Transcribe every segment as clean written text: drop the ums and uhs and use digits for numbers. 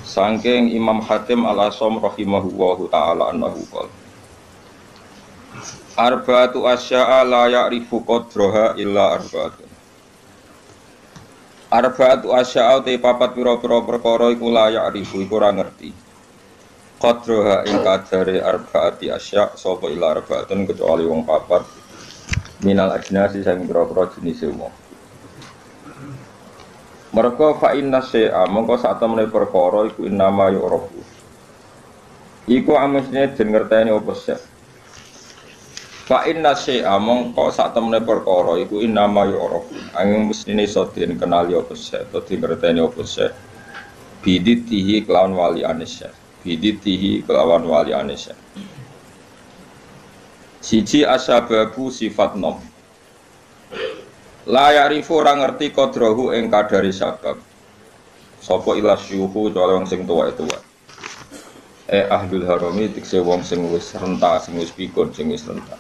Sangking Imam Hatim Al-Asom rahimahullahu ta'ala annahu qol Arba'atu asya'a la ya'rifu qadraha illa arba'atun. Arba'atu asya'a te papat pira-pira perkara iku la ya'rifu iku ora ngerti. Qadraha ing kadare arba'ati asya' sapa illa arba'atun kecuali wong papat minal ajnasi sing pira-pira jenis wong. Mereka fa'inna syai'a mongko sak temene perkara iku innama yu'rafu. Iku amesne den ngerteni apa sih? Fa'inna syai'a mongko sak temene perkara iku innama yu'rafu. Angin mestine iso den kenali apa sih atau den ngerteni apa sih? Biditihi kelawan wali anisya. Biditihi kelawan wali anisya. Siji asyababu sifat nom. La ya'rifu ora ngerti qadrahu ing kadari sabab. Sapa ila syuhu kecuali wong sing tuwa-tuwa. Ahlul harami tikse wong sing wis renta, sing wis pikun, sing wis renta.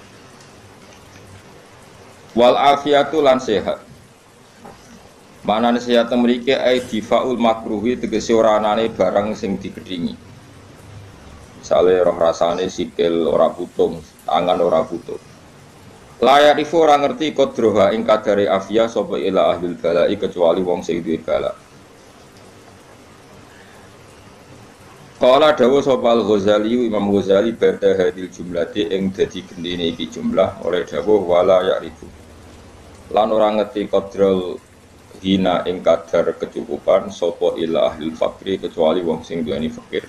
Wal afiatu lan sehat. Manane sehat mriki difaul makruhi tegese ora anane barang sing digedhingi. Misale roh rasane sikil ora putung, tangan ora putung. Layak ifu ora ngerti kodroha ing kadare afia sapa ila ahlul balai kecuali wong sing duwe bala. Qala dawu sapa Al-Ghazali Imam Ghazali bada hadil jumlati ing dadi gendine iki jumlah oleh dawuh wala ya'rifu. Lan ora ngerti kodrol hina ing kadar kecukupan sapa ila ahlul fakri kecuali wong sing duweni fakir.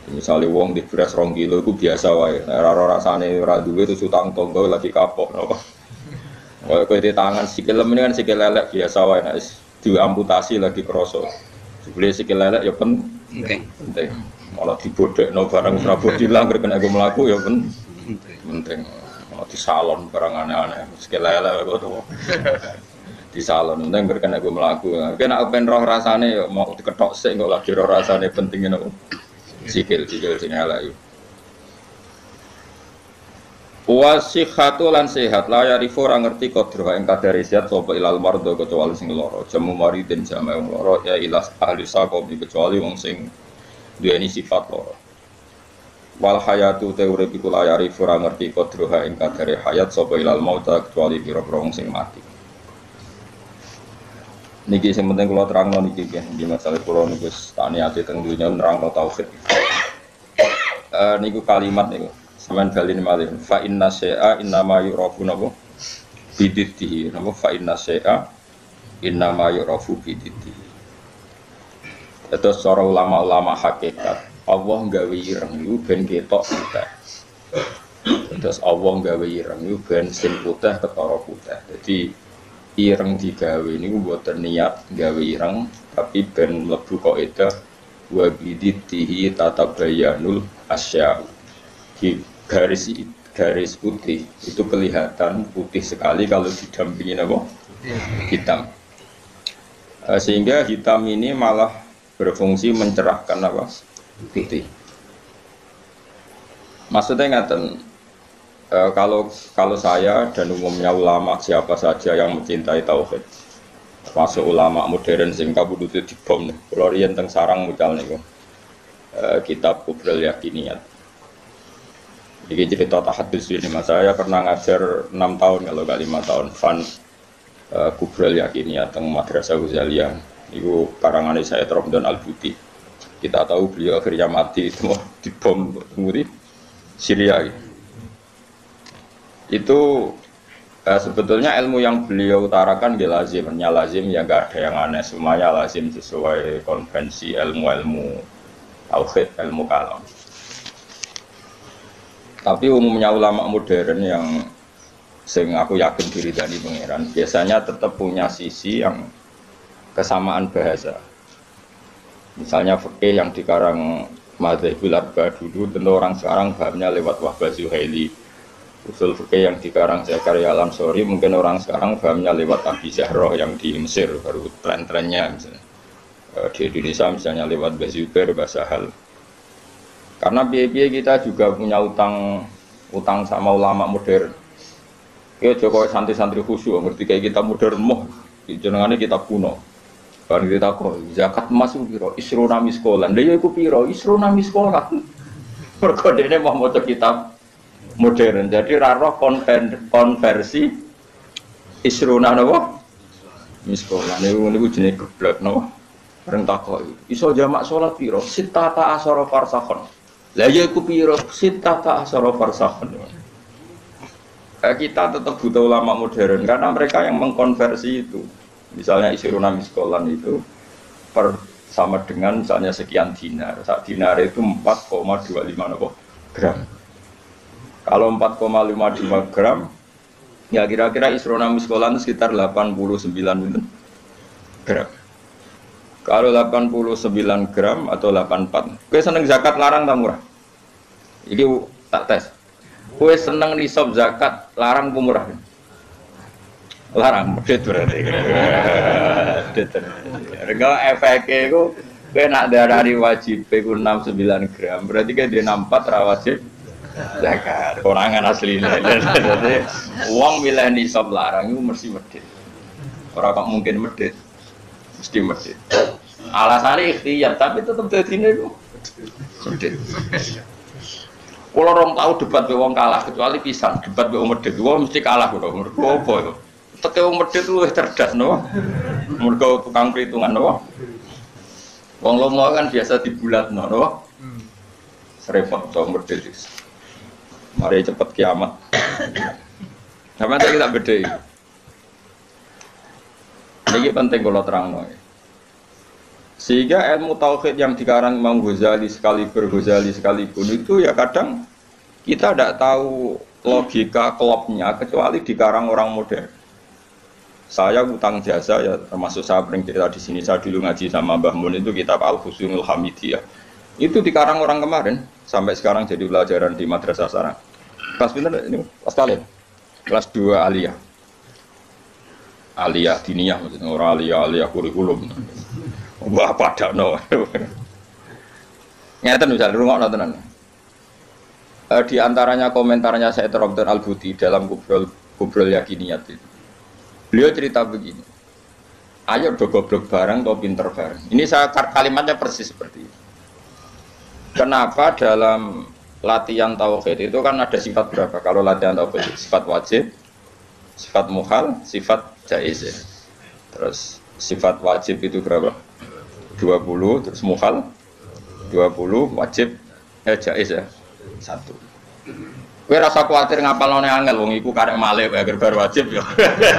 Misalnya wong di beras 2 kilo itu biasa wae. Ora rasane ora duwe terus utang tonggo lagi kapok napa. Kowe di tangan sikil lemene kan sikil lelek biasa wae nek diamputasi lagi kroso. Jebule sikil lelek ya penting. Malah dibodhekno barang ora bodilang kena go mlaku ya penting. Malah di salon barang aneh-aneh sikil lelek kok to. Di salon penting kena go mlaku. Kena ben roh rasane ya mau diketok sik kok lagi roh rasane penting ngono. Sikil sing elek. Wasihatu lan sehat la yarifu ora ngerti qadra ing kadare sehat sapa ilal mardo kecuali sing lara. Jamu maridin jama wong lara ya ilas ahli saqom kecuali wong sing duweni sifat lara. Wal hayatu te urip iku la yarifu ora ngerti qadra ing kadare hayat sapa ilal mauta kecuali pira-pira wong sing mati. Niki sing penting kula terangno niki nggih di masalah kula niku tak niate teng dunya nerangno tauhid. Niku kalimat niku sampean bali malih fa inna syai'a innama yu'rafu napa bididdihi napa fa inna syai'a innama yu'rafu bididdihi. Terus cara ulama-ulama hakikat Allah gawe ireng niku ben ketok putih. Terus Allah gawe ireng niku ben sing putih ketara putih. Dadi ireng digawe niku mboten niat gawe ireng tapi ben mlebu kaidah wa biditihi tatabayanul asya. Di garis putih itu kelihatan putih sekali kalau didampingi apa? Hitam. Sehingga hitam ini malah berfungsi mencerahkan apa? Putih. Maksudnya ngaten kalau saya dan umumnya ulama siapa saja yang mencintai tauhid, masuk ulama modern sing kabudute dibom nih. Kalau riyen teng sarang mucal niku. Kitab Kubrul Yakiniyat. Iki cerita tahadus ini Mas. Saya pernah ngajar 6 tahun kalau enggak 5 tahun fan Kubrul Yakiniyat teng Madrasah Ghazaliyah. Iku karangane saya Romdan Al-Buti. Kita tahu beliau akhirnya mati itu dibom di Syria. Itu sebetulnya ilmu yang beliau utarakan dia lazim ya nggak ada yang aneh, semuanya lazim sesuai konvensi ilmu-ilmu tauhid, ilmu kalam. Tapi umumnya ulama modern yang sing aku yakin diri dari pangeran biasanya tetap punya sisi yang kesamaan bahasa. Misalnya fikih yang dikarang Madzhabul Arba dulu tentu orang sekarang pahamnya lewat Wahbah Zuhaili. Usul fikih yang dikarang Zakaria Al-Ansori mungkin orang sekarang pahamnya lewat Abi Zahroh yang di Mesir baru tren-trennya misalnya. Di Indonesia misalnya lewat Bazubair, Basahal. Karena biaya kita juga punya utang sama ulama modern. Ya Jokowi santri-santri khusyuk ngerti kayak kita modern moh jenengannya kita kuno. Bareng ditakoni, zakat emas ku piro? Isruna miskolan. Lha ya iku piro? Isruna miskolan. Mergo dene mau maca kitab modern. Jadi ra roh konversi isruna napa? Miskolan. Niku jenenge geblek napa? Bareng takoki, iso jamak salat piro? Sittata asyara farsakhon. Lah ya iku piro? Sittata asyara farsakhon. Kita tetap butuh ulama modern karena mereka yang mengkonversi itu. Misalnya isruna miskolan itu sama dengan misalnya sekian dinar. Sak dinar itu 4,25 gram. Kalau 4,55 gram, ya kira-kira isruna miskolan sekitar 89 gram. Kalau 89 gram atau 84. Kowe seneng zakat larang ta murah? Iki tak tes. Kowe seneng nisab zakat larang apa murah? Larang, medhit berarti. Medhit. Rega efeke iku kowe nak darani wajib iku 69 gram, berarti kan dia 4 ra wajib zakat. Orangan asline. Dadi wong milih nisab larang iku mesti medhit. Ora kok mungkin medhit. Mesti medhit. Alasannya ikhtiar, tapi tetap dadine iku medhit. Kalau orang tahu debat be wong kalah, kecuali pisan debat be wong medhit, wong mesti kalah kok. Mergo apa itu? Teke wong medhit luwih cerdas no. Mergo tukang perhitungan no. Wong lomo kan biasa dibulatno no. Repot to medhit. Mari cepet kiamat. Sampeyan saiki tak bedheki. Ini penting kalau terangno. Sehingga ilmu tauhid yang dikarang Imam Ghazali sekalipun itu ya kadang kita tidak tahu logika klopnya kecuali dikarang orang modern. Saya utang jasa ya termasuk saya sering cerita di sini, saya dulu ngaji sama Mbah Mun itu kitab Al-Fusunul Hamidiyah. Itu dikarang orang kemarin sampai sekarang jadi pelajaran di madrasah sarang. Kelas pinter ini kelas kalian. Kelas 2 aliyah. Aliyah diniyah maksudnya orang aliyah kurikulum. Wah pada no. Nyata misalnya rungokno tenan. Di antaranya komentarnya Said Robdon Al-Buti dalam Kubrul Yakiniyat itu. Beliau cerita begini. Ayo do goblok bareng atau pinter bareng. Ini saya kalimatnya persis seperti ini. Kenapa dalam latihan tauhid itu kan ada sifat berapa? Kalau latihan tauhid sifat wajib, sifat muhal, sifat jaiz. Terus sifat wajib itu berapa? 20, terus muhal 20, wajib jaiz ya 1. Kowe rasa kuwatir ngapalone angel wong iku karek malih bae bar wajib ya.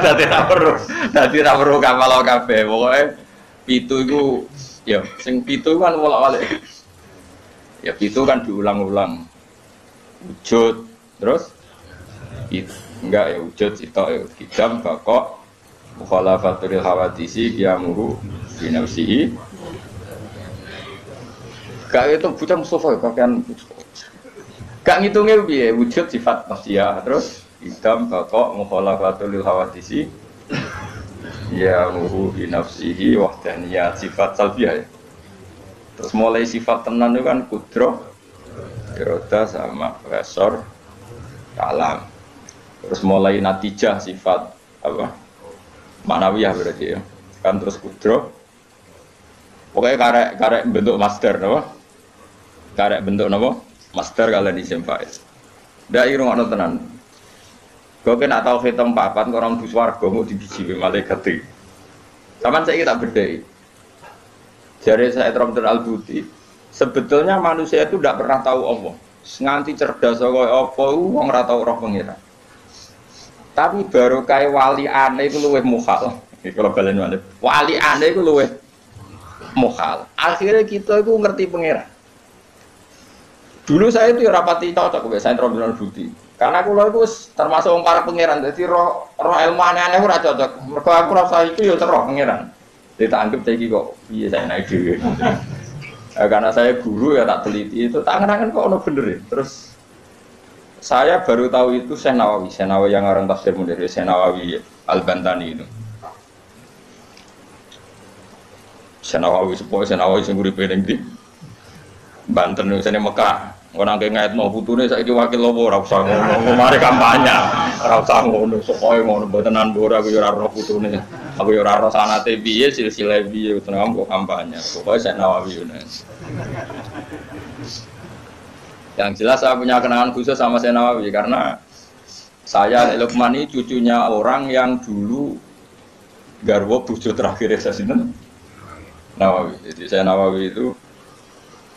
Dadi ra perlu ngapal kabeh. Pokoke 7 iku ya sing 7 kan bolak-balik. Ya 7 kan diulang-ulang. Wujud terus enggak ya wujud sitok ya kidam bakok mukhalafatul hawadisi qiyamuhu bi nafsihi. Gak itu bocah Mustafa pakaian gak ngitungnya piye wujud sifat nafsiyah terus idam bakok mukhalafatul hawadisi ya nuhu bi nafsihi wahdaniyat sifat salbiyah ya. Terus mulai sifat tenan itu kan kudroh iroda sama resor kalam. Terus mulai natijah sifat apa manawiyah berarti ya kan terus kudroh pokoknya karek bentuk master apa karek bentuk apa master kalian isim fa'il. Ndak irung ana tenan. Kok kena tau hitung papat kok orang swarga mau dibiji malaikat iki. Saman saiki tak bedheki. Jare saya Abdul Al-Buti, sebetulnya manusia itu tidak pernah tahu Allah. Nganti cerdas kaya apa wong ora tau roh pengira. Tapi baru kayak wali aneh itu luwih mukhal. Kalau balen wali. Wali aneh itu luwih mukhal. Akhirnya kita itu ngerti pengira. Dulu saya itu ya rapati cocok saya Abdul Al-Buti. Karena aku itu termasuk orang para pengiran, jadi roh ilmu aneh-aneh ora cocok. Mergo aku rasa itu ya roh pengiran. Jadi tak anggap saiki kok iya saya naik dhewe. Karena saya guru ya tak teliti itu tangan-tangan kok ono bener ya. Terus saya baru tahu itu Syekh Nawawi yang orang tafsir munir, Syekh Nawawi Al-Bantani itu. Syekh Nawawi sing uripe ning ndi? Banten sene Mekah. Orang kayak ngaitno putune saiki wakil lopo ora usah ngono, mari kampanye. Ora usah ngono, sok koyo ngono mboten nan ora aku yo ora roh putune. Aku ya ora ora sanate piye silsilah piye tenang kok kampanye. Pokoknya saya Nawawi Yunan. Yang jelas saya punya kenangan khusus sama saya Nawawi karena saya Lukman ini cucunya orang yang dulu garwa bojo terakhir saya sinten Nawawi. Jadi saya Nawawi itu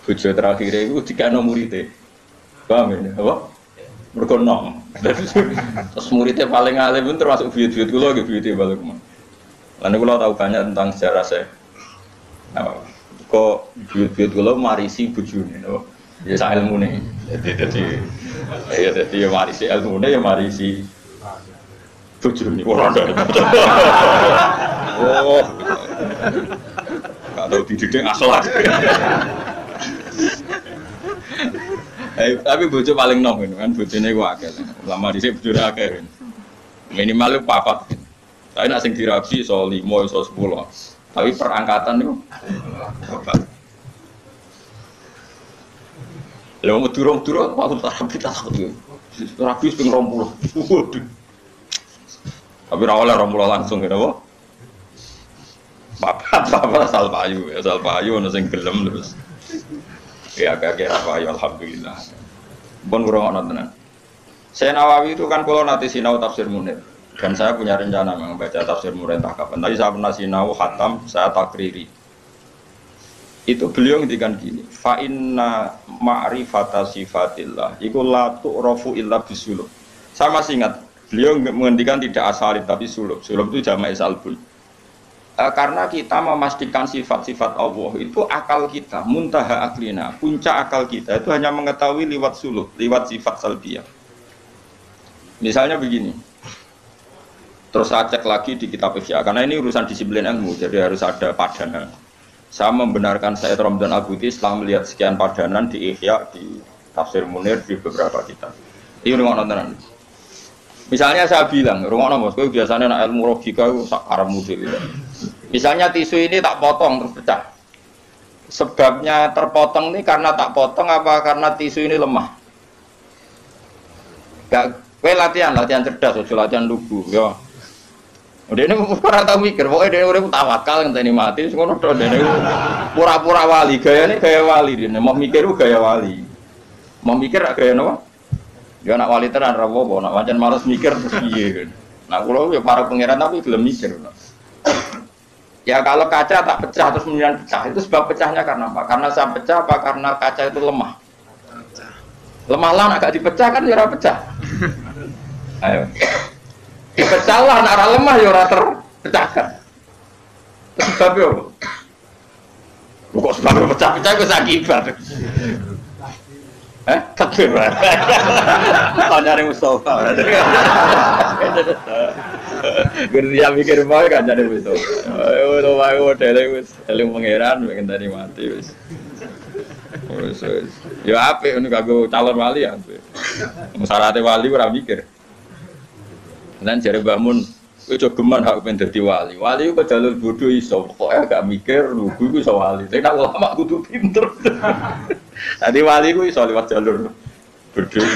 bojo terakhir itu dikano muridé. Paham ya? Apa? Mergo nom. Terus muridnya paling alim pun termasuk buyut-buyut kula nggih buyute Lukman. Lan kula tahu banyak tentang sejarah saya. Nah, kok buyut-buyut kula marisi bojone, no? Ya sak ilmune. Jadi ya marisi ilmune ya marisi bojone ora ada. Oh. Gak tahu dididik akhlak. Tapi bojo paling nom kan bojone ku akeh. Lama dhisik bojone akeh. Minimal 4. Tapi nak sing dirabi iso 5 iso 10. Tapi perangkatan niku 4. Lha wong durung-durung aku rabi tak takut. Rabi wis ping 20. Waduh. Tapi ora oleh 20 langsung ngene apa? Bapak asal payu ono sing gelem terus. Ya kakek apa ya alhamdulillah. Pun kurang tenan. Saya Nawawi itu kan kalau nanti sinau tafsir Munir dan saya punya rencana membaca tafsir Munir entah kapan. Tadi saya pernah sinau khatam, saya takriri. Itu beliau ngendikan gini, fa inna ma'rifata sifatillah iku la tu'rafu illa bisulub. Saya masih ingat beliau menghentikan tidak asalib tapi sulub. Sulub itu jama'i salbun. Karena kita memastikan sifat-sifat Allah itu akal kita, muntaha aklina, puncak akal kita itu hanya mengetahui lewat sulub, lewat sifat salbiyah. Misalnya begini, terus saya cek lagi di kitab Ihya, karena ini urusan disiplin ilmu, jadi harus ada padanan. Saya membenarkan Sayyid Ramdan Al-Buti setelah melihat sekian padanan di Ihya, di Tafsir Munir, di beberapa kitab. Ini rumah nontonan. Misalnya saya bilang, rumah nonton, saya biasanya nak ilmu logika itu sakar musil. Misalnya tisu ini tak potong terus pecah. Sebabnya terpotong ini karena tak potong apa karena tisu ini lemah? Gak, kowe latihan cerdas, ojo latihan lugu, ya. Udah ini ora tau mikir, pokoknya dia urip tawakal ngenteni mati, ngono tok dene pura-pura wali, gayane gaya wali dene, mau mikir gaya wali. Mau mikir gaya napa? Ya nak wali tenan ra apa, nak pancen males mikir terus piye. Nah, kula ya para pangeran tapi gelem mikir. Ya kalau kaca tak pecah terus kemudian pecah, itu sebab pecahnya karena apa? Karena saya pecah apa karena kaca itu lemah? Lemah lah agak dipecah kan ya ora pecah. Ayo. Dipecah lah nek ora lemah ya ora terpecahkan. Terus sebabnya apa? Kok sebabnya pecah-pecah kok akibat. Takbir. Kancane Mustafa. Gerdia mikir bae kancane Mustafa. Ayo wae modele wis eling pangeran pengen tadi mati wis. Wis. Ya apik ngono kanggo calon wali ya. Syaratnya wali ora mikir. Lan jare Mbah Mun, kowe aja geman hak pengen dadi wali. Wali kok jalur bodoh iso, pokoke gak mikir lugu iku iso wali. Tapi nek ulama kudu pinter. Tadi wali ku iso lewat jalur bodoh.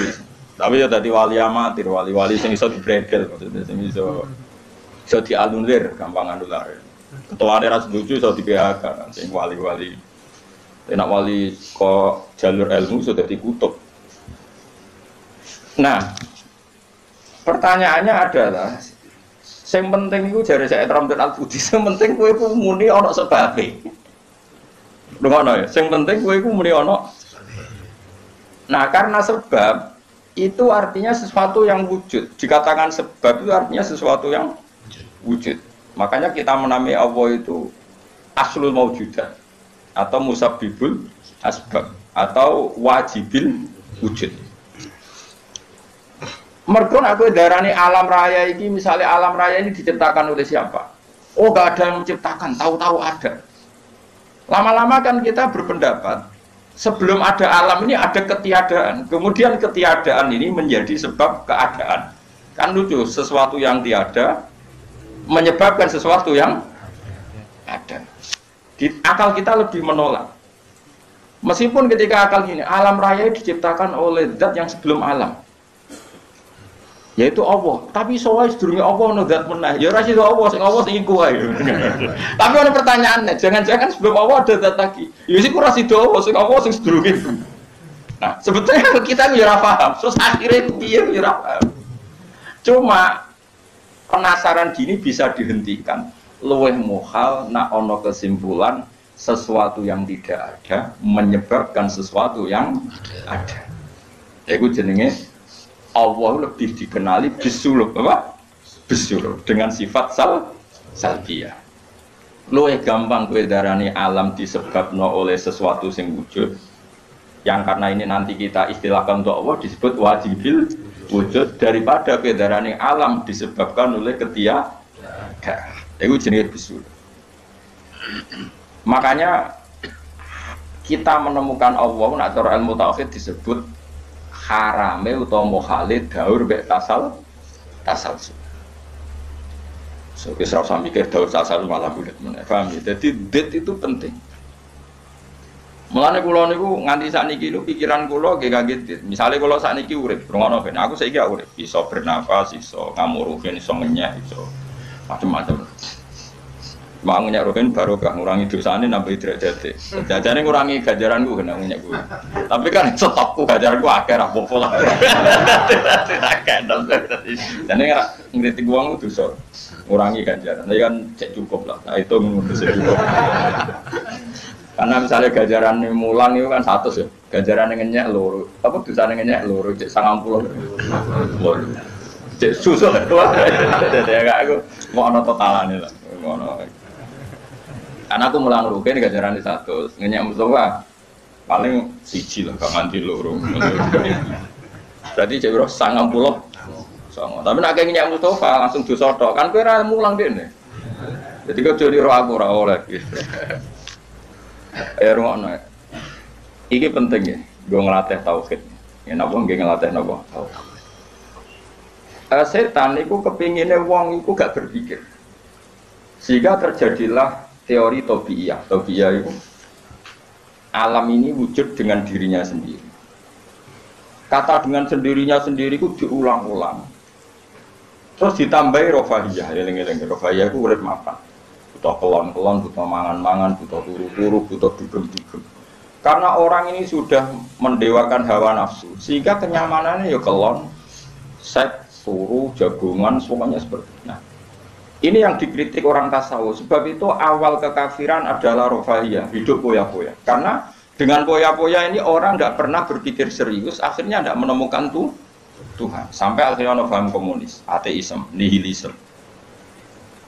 Tapi ya tadi wali amatir, wali-wali sing iso dibredel maksudnya sing iso dianulir, gampang anular. Ketuane ra setuju iso di PHK sing wali-wali. Nek wali kok jalur ilmu sudah dikutuk. Nah, pertanyaannya adalah yang penting itu dari saya Ramdan Al-Buti, yang penting kowe ku muni ana sebabe. Ngono ya, yang penting kowe ku muni ana. Nah, karena sebab itu artinya sesuatu yang wujud. Dikatakan sebab itu artinya sesuatu yang wujud. Makanya kita menamai Allah itu aslul maujudat atau musabbibul asbab atau wajibil wujud. Mergon aku darani alam raya ini, misalnya alam raya ini diciptakan oleh siapa? Oh, gak ada yang menciptakan, tahu-tahu ada. Lama-lama kan kita berpendapat, sebelum ada alam ini ada ketiadaan. Kemudian ketiadaan ini menjadi sebab keadaan. Kan lucu, sesuatu yang tiada menyebabkan sesuatu yang ada. Akal kita lebih menolak. Meskipun ketika akal ini, alam raya diciptakan oleh zat yang sebelum alam. Yaitu Allah. Tapi soal sedurunge Allah ono zat meneh. Ya ora sida Allah, sing Allah sing iku wae. Tapi ana pertanyaannya, jangan-jangan sebelum Allah ada zat lagi. Ya sik ora sida Allah, sing Allah sing sedurunge. Nah, sebetulnya kita ya ora paham. Terus akhirnya piye ya ora paham. Cuma penasaran gini bisa dihentikan. Luweh muhal nak ono kesimpulan sesuatu yang tidak ada menyebabkan sesuatu yang ada. Iku jenenge Allah lebih dikenali bisul apa? Bisul dengan sifat salbiyah. Luwih gampang kowe darani alam disebabno oleh sesuatu sing wujud. Yang karena ini nanti kita istilahkan untuk Allah disebut wajibil wujud daripada kowe darani alam disebabkan oleh ketiadaan. Iku jenenge bisul. Makanya kita menemukan Allah nak cara ilmu tauhid disebut harame utawa mukhalid daur mek tasalsul. So wis ora usah mikir daur tasalsul malah bulet meneh. Paham ya? Jadi det itu penting. Mulane kula niku nganti sakniki lho pikiran kula nggih kaget dit. Misale kula sakniki urip, rungono ben aku saiki urip, iso bernafas, iso ngamuruhin, iso ngenyek, iso macam-macam. Mau ngenyek rohin baru gak ngurangi dosane nambah derajate. Jajane ngurangi ganjaranku kena ngenyek kuwi. Tapi kan stokku ganjaranku akeh ra apa-apa lah. Jane ora ngritik wong dosa. Ngurangi ganjaran. Tapi kan cek cukup lah. Nah itu dosa cukup. Karena misalnya ganjaran mulang itu kan 100 ya. Ganjaran ngenyek loro. Apa dosane ngenyek loro cek 90. Cek susah tuh. Dadi aku mau ana totalane lah. Ngono. Karena aku mulang rugen ganjaran di 100, ngenyek Mustafa paling siji lah, gak nganti loro. Berarti cek biro 90. Tapi nak ngenyek Mustafa langsung disotok, kan kowe ora mulang dene. Jadi kau jadi roh aku ora oleh. Rungokno. Iki penting ya, gue ngelatih tauhid. Ya napa nggih ngelatih napa? Setan itu kepinginnya wong itu gak berpikir. Sehingga terjadilah teori tobiyah. Tobiyah itu alam ini wujud dengan dirinya sendiri. Kata dengan sendirinya sendiri itu diulang-ulang. Terus ditambahi rofahiyah. Eling-eling rofahiyah itu urip makan. Butuh kelon-kelon, butuh mangan-mangan, butuh turu-turu, butuh dugem-dugem. Karena orang ini sudah mendewakan hawa nafsu, sehingga kenyamanannya ya kelon, seks, turu, jagungan, semuanya seperti itu. Nah, ini yang dikritik orang tasawuf. Sebab itu awal kekafiran adalah rofahiyah, hidup poya-poya. Karena dengan poya-poya ini orang tidak pernah berpikir serius, akhirnya tidak menemukan Tuhan. Sampai akhirnya ada paham komunis, ateisme, nihilisme.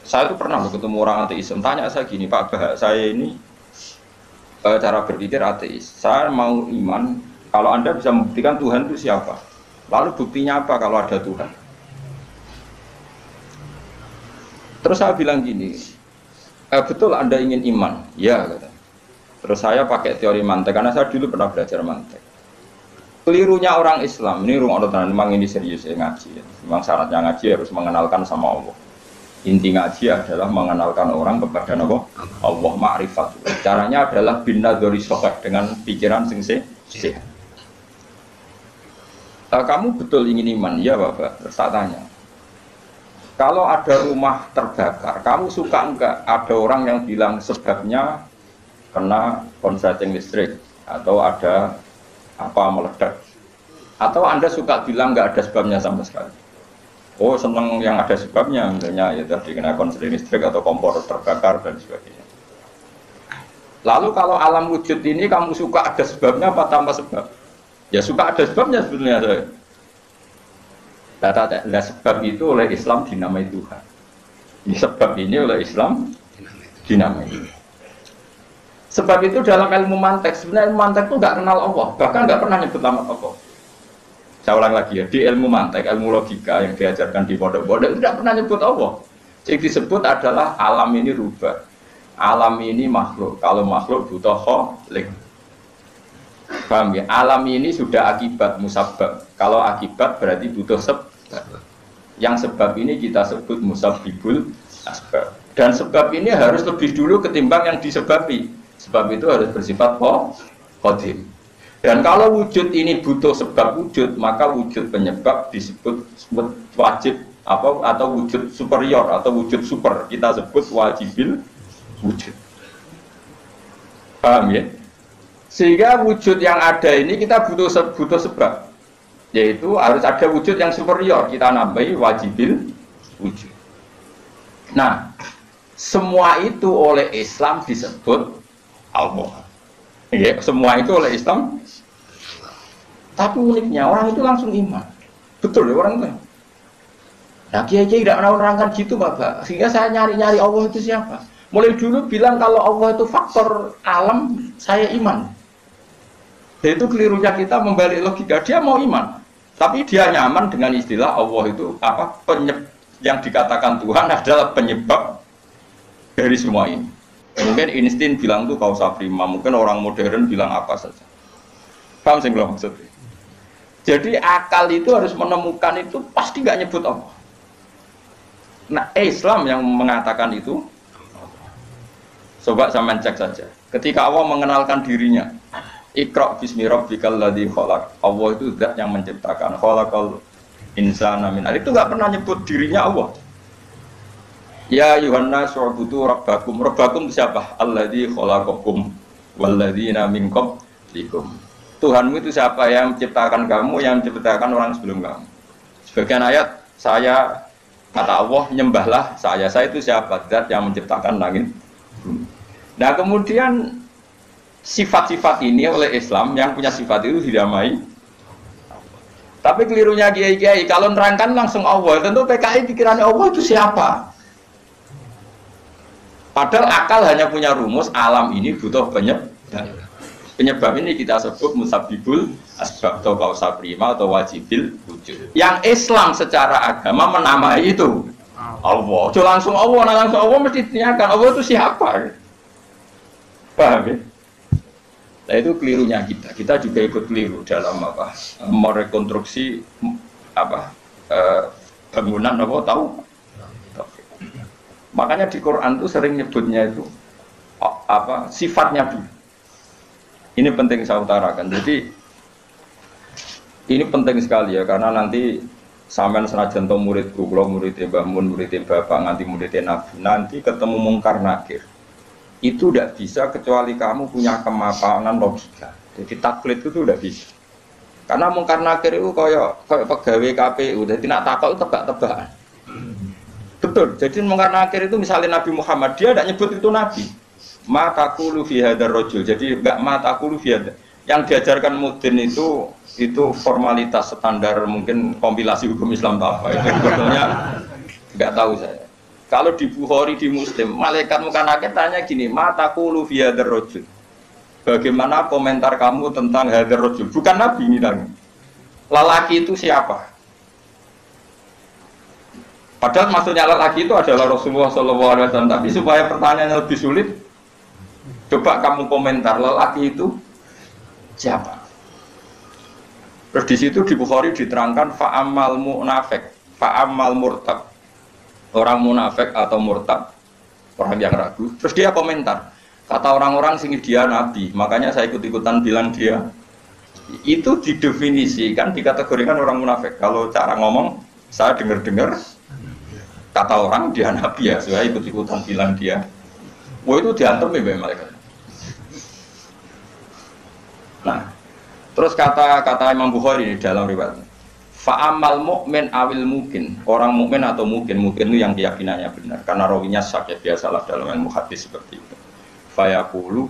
Saya itu pernah ketemu orang ateisme, tanya saya gini, Pak Bah, saya ini cara berpikir ateis. Saya mau iman, kalau Anda bisa membuktikan Tuhan itu siapa? Lalu buktinya apa kalau ada Tuhan? Terus saya bilang gini, betul Anda ingin iman? Ya, kata. Terus saya pakai teori mantek, karena saya dulu pernah belajar mantek. Kelirunya orang Islam, ini rumah orang memang ini serius ya ngaji. Ya. Memang syaratnya ngaji harus mengenalkan sama Allah. Inti ngaji adalah mengenalkan orang kepada Allah ma'rifat. Caranya adalah bin nadzari shahih, dengan pikiran sing sehat. Kamu betul ingin iman? Ya Bapak. Terus tak tanya. Kalau ada rumah terbakar, kamu suka enggak ada orang yang bilang sebabnya kena konsleting listrik atau ada apa meledak? Atau Anda suka bilang enggak ada sebabnya sama sekali? Oh senang yang ada sebabnya, misalnya ya tadi kena konsleting listrik atau kompor terbakar dan sebagainya. Lalu kalau alam wujud ini kamu suka ada sebabnya apa tanpa sebab? Ya suka ada sebabnya sebetulnya saya. Nah, sebab itu oleh Islam dinamai Tuhan. Ini sebab ini oleh Islam dinamai. Sebab itu dalam ilmu mantek, sebenarnya ilmu mantek itu nggak kenal Allah, bahkan nggak pernah nyebut nama Allah. Saya ulang lagi ya, di ilmu mantek, ilmu logika yang diajarkan di pondok-pondok itu tidak pernah nyebut Allah. Yang disebut adalah alam ini rubah, alam ini makhluk. Kalau makhluk butuh kholik. Paham ya? Alam ini sudah akibat musabbab. Kalau akibat berarti butuh sebab. Yang sebab ini kita sebut musabbibul asbab. Dan sebab ini harus lebih dulu ketimbang yang disebabi. Sebab itu harus bersifat qadim. Dan kalau wujud ini butuh sebab wujud, maka wujud penyebab disebut wajib atau wujud superior atau wujud super. Kita sebut wajibil wujud. Paham ya? Sehingga wujud yang ada ini kita butuh sebab. Yaitu harus ada wujud yang superior, kita nambahi wajibil wujud. Nah, semua itu oleh Islam disebut Allah. Ya, semua itu oleh Islam. Tapi uniknya orang itu langsung iman. Betul ya orang itu. Nah, kiai-kiai tidak menerangkan gitu, Bapak. Sehingga saya nyari-nyari Allah itu siapa. Mulai dulu bilang kalau Allah itu faktor alam, saya iman. Itu kelirunya kita membalik logika. Dia mau iman, tapi dia nyaman dengan istilah Allah itu apa? Yang dikatakan Tuhan adalah penyebab dari semua ini. Mungkin Einstein bilang itu kausa prima, mungkin orang modern bilang apa saja. Paham sih kalau maksudnya? Jadi akal itu harus menemukan itu pasti nggak nyebut Allah. Nah, Islam yang mengatakan itu, coba sampean cek saja. Ketika Allah mengenalkan dirinya, Iqra bismi rabbikal ladzi khalaq. Allah itu zat yang menciptakan. Khalaqal insana min 'alaq. Itu enggak pernah nyebut dirinya Allah. Ya Yuhanna su'budu rabbakum. Rabbakum siapa? Alladzi khalaqakum walladzina min qablikum. Tuhanmu itu siapa? Yang menciptakan kamu, yang menciptakan orang sebelum kamu. Sebagian ayat saya kata Allah, nyembahlah saya. Saya itu siapa? Zat yang menciptakan langit. Nah, kemudian sifat-sifat ini oleh Islam yang punya sifat itu dinamai. Tapi kelirunya kiai-kiai kalau nerangkan langsung Allah, tentu PKI pikirannya Allah itu siapa? Padahal akal hanya punya rumus alam ini butuh penyebab. Penyebab ini kita sebut musabbibul asbab atau kausa prima atau wajibil wujud. Yang Islam secara agama menamai itu Allah. Jadi langsung Allah, langsung Allah mesti ditanyakan Allah itu siapa? Paham ya? Nah itu kelirunya kita. Kita juga ikut keliru dalam apa? Merekonstruksi apa? Bangunan apa tahu? Makanya di Quran itu sering nyebutnya itu apa? Sifatnya dulu. Ini penting saya utarakan. Jadi ini penting sekali ya karena nanti sampean senajan to muridku, kula muridé Mbah Mun, muridé Bapak, nganti muridé Nabi, nanti ketemu mungkar nakir. Itu tidak bisa kecuali kamu punya kemapanan logika. Jadi taklid itu tidak bisa. Karena mungkar nakir itu kayak pegawai KPU, jadi nak takok itu tebak-tebakan. Betul. Jadi mungkar nakir itu misalnya Nabi Muhammad, dia tidak nyebut itu Nabi. Mataqulu fi hadzal rajul. Jadi enggak mataqulu fi hadzal. Yang diajarkan Mudin itu formalitas standar mungkin kompilasi hukum Islam apa itu sebetulnya enggak tahu saya. Kalau di Bukhari di Muslim, malaikat muka nakir tanya gini, mataqulu fi hadzal rajul. Bagaimana komentar kamu tentang hadzal rajul? Bukan Nabi ini lagi. Lelaki itu siapa? Padahal maksudnya lelaki itu adalah Rasulullah SAW. Tapi supaya pertanyaannya lebih sulit, coba kamu komentar lelaki itu siapa? Terus di situ di Bukhari diterangkan fa'amal munafik, fa'amal murtab. Orang munafik atau murtab, orang yang ragu. Terus dia komentar, kata orang-orang sini dia nabi, makanya saya ikut-ikutan bilang dia. Itu didefinisikan, dikategorikan orang munafik. Kalau cara ngomong, saya dengar-dengar kata orang dia nabi ya, saya ikut-ikutan bilang dia. Wah itu diantem ya mereka. Nah, terus kata Imam Bukhari di dalam riwayat, fa'amal mu'min awil mungkin, orang mukmin atau mungkin itu yang keyakinannya benar, karena rawinya syak ya biasalah dalam ilmu hadis seperti itu. Fayaqulu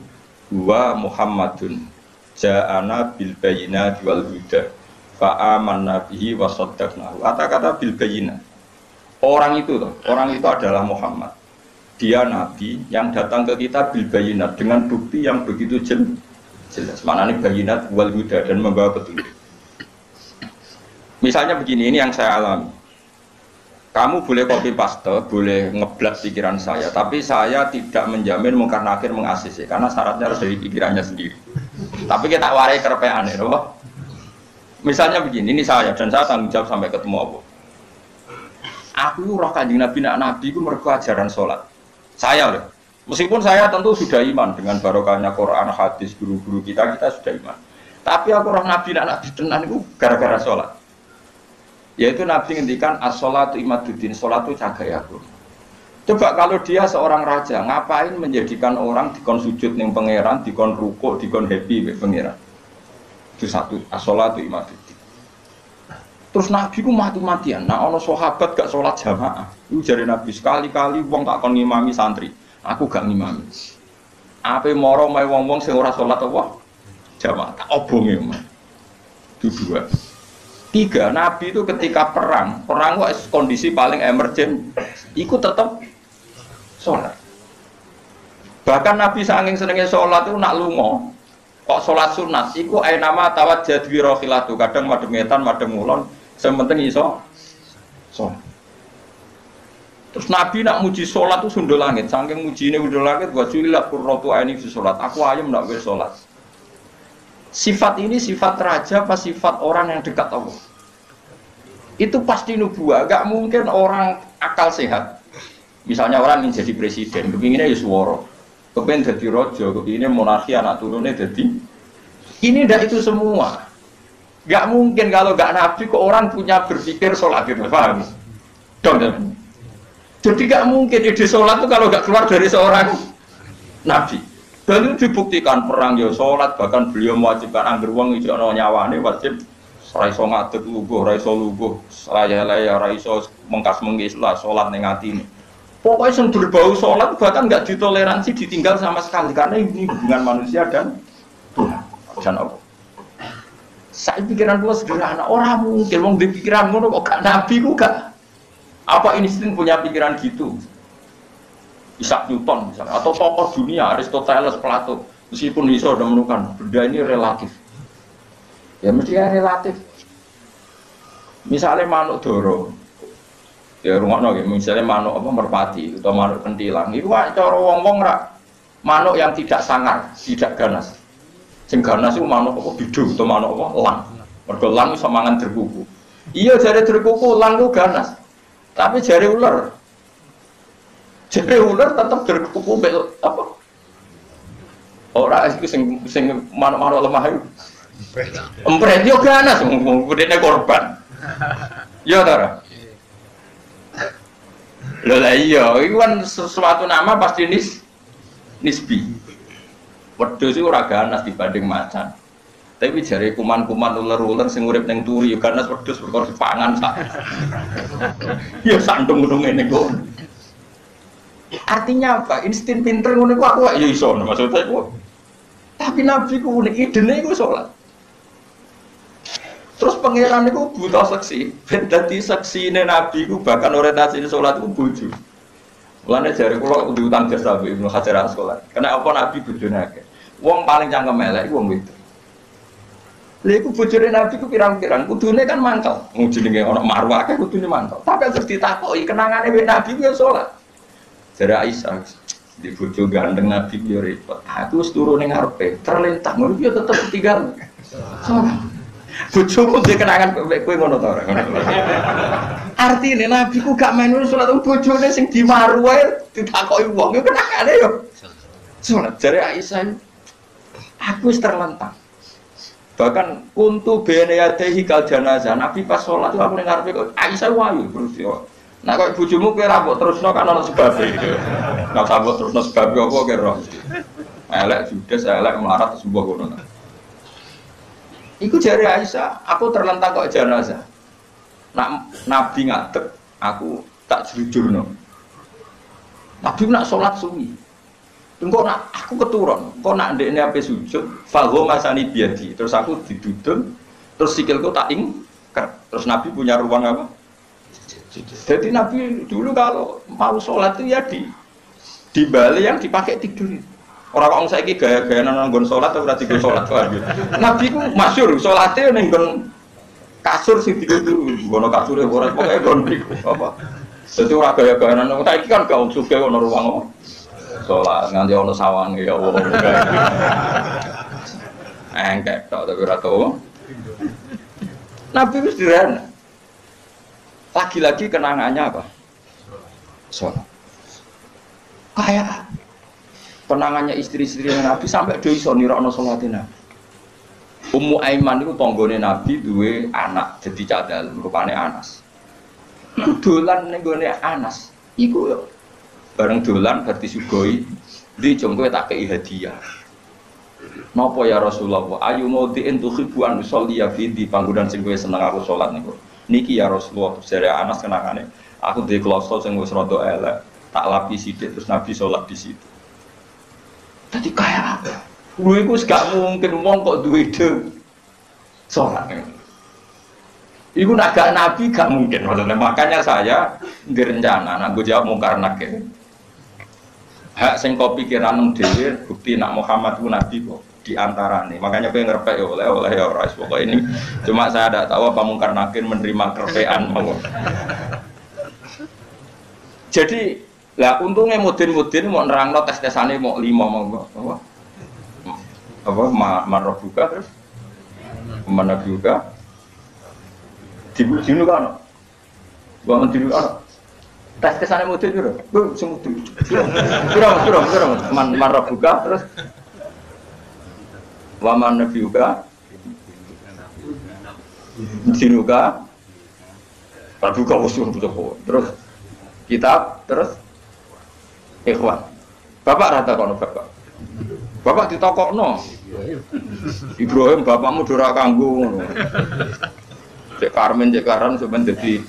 huwa Muhammadun ja'ana bil bayyinati wal huda fa'amanna bihi wa saddaqnahu. Kata-kata bil bayyinah. Orang itu adalah Muhammad. Dia nabi yang datang ke kita bil bayyinat dengan bukti yang begitu jelas. Maknanya bayyinat wal huda dan membawa petunjuk. Misalnya begini, ini yang saya alami. Kamu boleh copy paste, boleh ngeblak pikiran saya, tapi saya tidak menjamin mungkar nakir mengasisi karena syaratnya harus dari pikirannya sendiri. Tapi kita warai kerepean ya, loh. Misalnya begini, ini saya dan saya tanggung jawab sampai ketemu Allah. Aku roh kanjeng Nabi itu mergo ajaran sholat. Saya loh. Meskipun saya tentu sudah iman dengan barokahnya Quran, hadis, guru-guru kita sudah iman. Tapi aku roh Nabi Nabi tenan itu gara-gara sholat. Yaitu Nabi ngendikan as-sholatu imaduddin, sholat itu cagai aku. Coba kalau dia seorang raja, ngapain menjadikan orang dikon sujud ning pangeran, dikon rukuk, dikon happy be pangeran. Itu satu, as-sholatu imaduddin. Terus Nabi ku mati-matian. Nah, ono sahabat gak sholat jamaah. Itu jari Nabi sekali-kali wong tak kon ngimami santri. Aku gak ngimami. Ape moro mae wong-wong sing ora sholat apa? Jamaah. Tak obonge, Mas. Itu dua. Tiga, Nabi itu ketika perang kok kondisi paling emergen, ikut tetap sholat. Bahkan Nabi saking senengnya sholat itu nak lungo, kok sholat sunat, iku nama tawat jadwi rohilatu, kadang madem ngetan, madem ngulon, sementing iso sholat. Terus Nabi nak muji sholat itu sundul langit, saking muji ini sundul langit, wajulilah kurrotu ini sholat, aku ayam nak sholat. Sifat ini sifat raja apa sifat orang yang dekat Allah? Itu pasti nubuah, gak mungkin orang akal sehat. Misalnya orang ingin jadi presiden, kepinginnya ya suworo, kepingin jadi rojo, kepinginnya monarki anak turunnya jadi. Ini ndak itu semua. Gak mungkin kalau gak nabi kok orang punya berpikir sholat itu, paham? Dong. Jadi gak mungkin ide sholat itu kalau gak keluar dari seorang nabi. Dan itu dibuktikan perang ya sholat, bahkan beliau mewajibkan angger wong ijo ana nyawane wajib raiso ngadeg luguh, raiso luguh, laya-laya raiso mengkas-mengkis lah sholat ning atine. Pokoknya yang berbau sholat bahkan nggak ditoleransi ditinggal sama sekali karena ini hubungan manusia dan Tuhan. Jangan apa. Saya pikiran gua sederhana, orang mungkin mau dipikiran ngono kok gak nabi ku gak. Apa insting punya pikiran gitu? Isaac Newton misalnya, atau tokoh dunia Aristoteles, Plato, meskipun bisa sudah menemukan benda ini relatif, ya mestinya relatif. Misalnya manuk doro, ya rumah no, misalnya manuk apa merpati atau manuk kentilang, itu cara wong-wong rak manuk yang tidak sangar, tidak ganas. Sing ganas itu manuk apa bidu atau manuk apa lang, mergo lang bisa mangan terkuku. Iya jari terkuku lang itu ganas, tapi jari ular. Jadi ular tetap berkuku bel apa? Orang itu sing manuk-manuk lemah itu. Empret yo ganas, gedene korban. Yo ta. Lho lah iya, itu kan sesuatu nama pasti nisbi. Wedhus itu ora ganas dibanding macan. Tapi jare kuman-kuman ular-ular sing urip ning turi yo ganas wedhus perkara dipangan sak. Ya sandung-sandung ngene kok. Artinya apa? Insting pinter ngono iku aku ya iso maksudnya iku. Tapi nabi ku unik idene iku salat. Terus pangeran iku buta seksi. Ben dadi seksine nabi ku bahkan orientasine salat ku bojo. Mulane jare kula diutang jasa Ibnu Hajar Asqalani. Karena apa nabi bojone akeh. Wong paling cangkem elek iku wong wedok. Lha iku bojone nabi ku pirang-pirang kudune kan mangkel. Wong jenenge ana marwah akeh kudune mangkel. Tapi terus ditakoki kenangane nabi ku ya salat. Jare Aisyah di bojo gandeng Nabi yo repot. Aku wis turu ning ngarepe, terlentang ngono yo tetep tinggal. Bojoku dhe kenangan kowe ngono ta ora ngono. Artine Nabi ku gak melu salat bojone sing dimaru wae ditakoki wong yo kenangane yo. Salat jare Aisyah aku wis terlentang. Bahkan kuntu bene yadehi kal janazah. Nabi pas salat aku ning ngarepe Aisyah wayu terus yo. Nah kok bojomu kowe ra mbok terusno kan ana sebabe. Nah sambut terusno sebabe apa kira? Elek judes, elek melarat sembuh ngono. Iku jare Aisyah, aku terlentang kok jenazah. Nak Nabi ngadeg, aku tak jujurno. Nabi nak salat suwi. Engko nak aku keturun, kok nak ndekne ape sujud, fago masani biadi. Terus aku didudun, terus sikilku tak ingker. Terus Nabi punya ruang apa? Jadi Nabi dulu kalau mau sholat itu ya di bali yang dipakai tidur. Orang saya ini gaya-gaya nonggon sholat atau berarti gue sholat lagi. Nabi ku masyhur sholatnya nenggon kasur sih tidur dulu. Gono kasur ya orang pakai gondik apa. Jadi orang gaya-gaya nonggon. Tapi kan kau suka gono ruang sholat nganti ono sawan ya Allah. Engkek tak tapi rata. Nabi itu sederhana. Lagi-lagi kenangannya apa? Sholat. Kayak kenangannya istri-istri Nabi sampai do iso nirakno sholatin Nabi. Ummu Aiman itu tonggone Nabi duwe anak jadi cadal rupane Anas. Iku dolan ning gone Anas. Iku yo bareng dolan berarti sugoi di jom kowe tak kei hadiah. Napa ya Rasulullah? Ayu maudiin tuhibbuan sholli ya fi di panggonan sing kowe seneng aku salat niku. Niki ya Rasulullah, jare Anas kenangane. Aku duwe kloso sing wis rada elek, tak lapi sithik terus Nabi salat di situ. Dadi kaya apa? Kuwi iku gak mungkin wong kok duwe ide salat. Iku nak gak Nabi gak mungkin. Makanya saya direncana nak gue jawab mungkar nakir. Hak sing kau pikiran dhewe bukti nak Muhammad ku Nabi kok diantarane. Makanya kowe ngerpek ya oleh ya ora pokok ini. Cuma saya tidak tahu apa mungkar nakir menerima kerpean mau. Jadi lah untungnya mudin mau nerangno tes-tesane mau 5 mau apa marah buka terus mana juga dulu kan bangun dulu kan tes kesana mudin dulu semut kurang marah buka terus waman nabi juga dinuka buka usul terus kitab terus ikhwan bapak rata kono bapak ditokokno Ibrahim bapakmu dora kanggo ngono cek Karmen cek Karan sampeyan dadi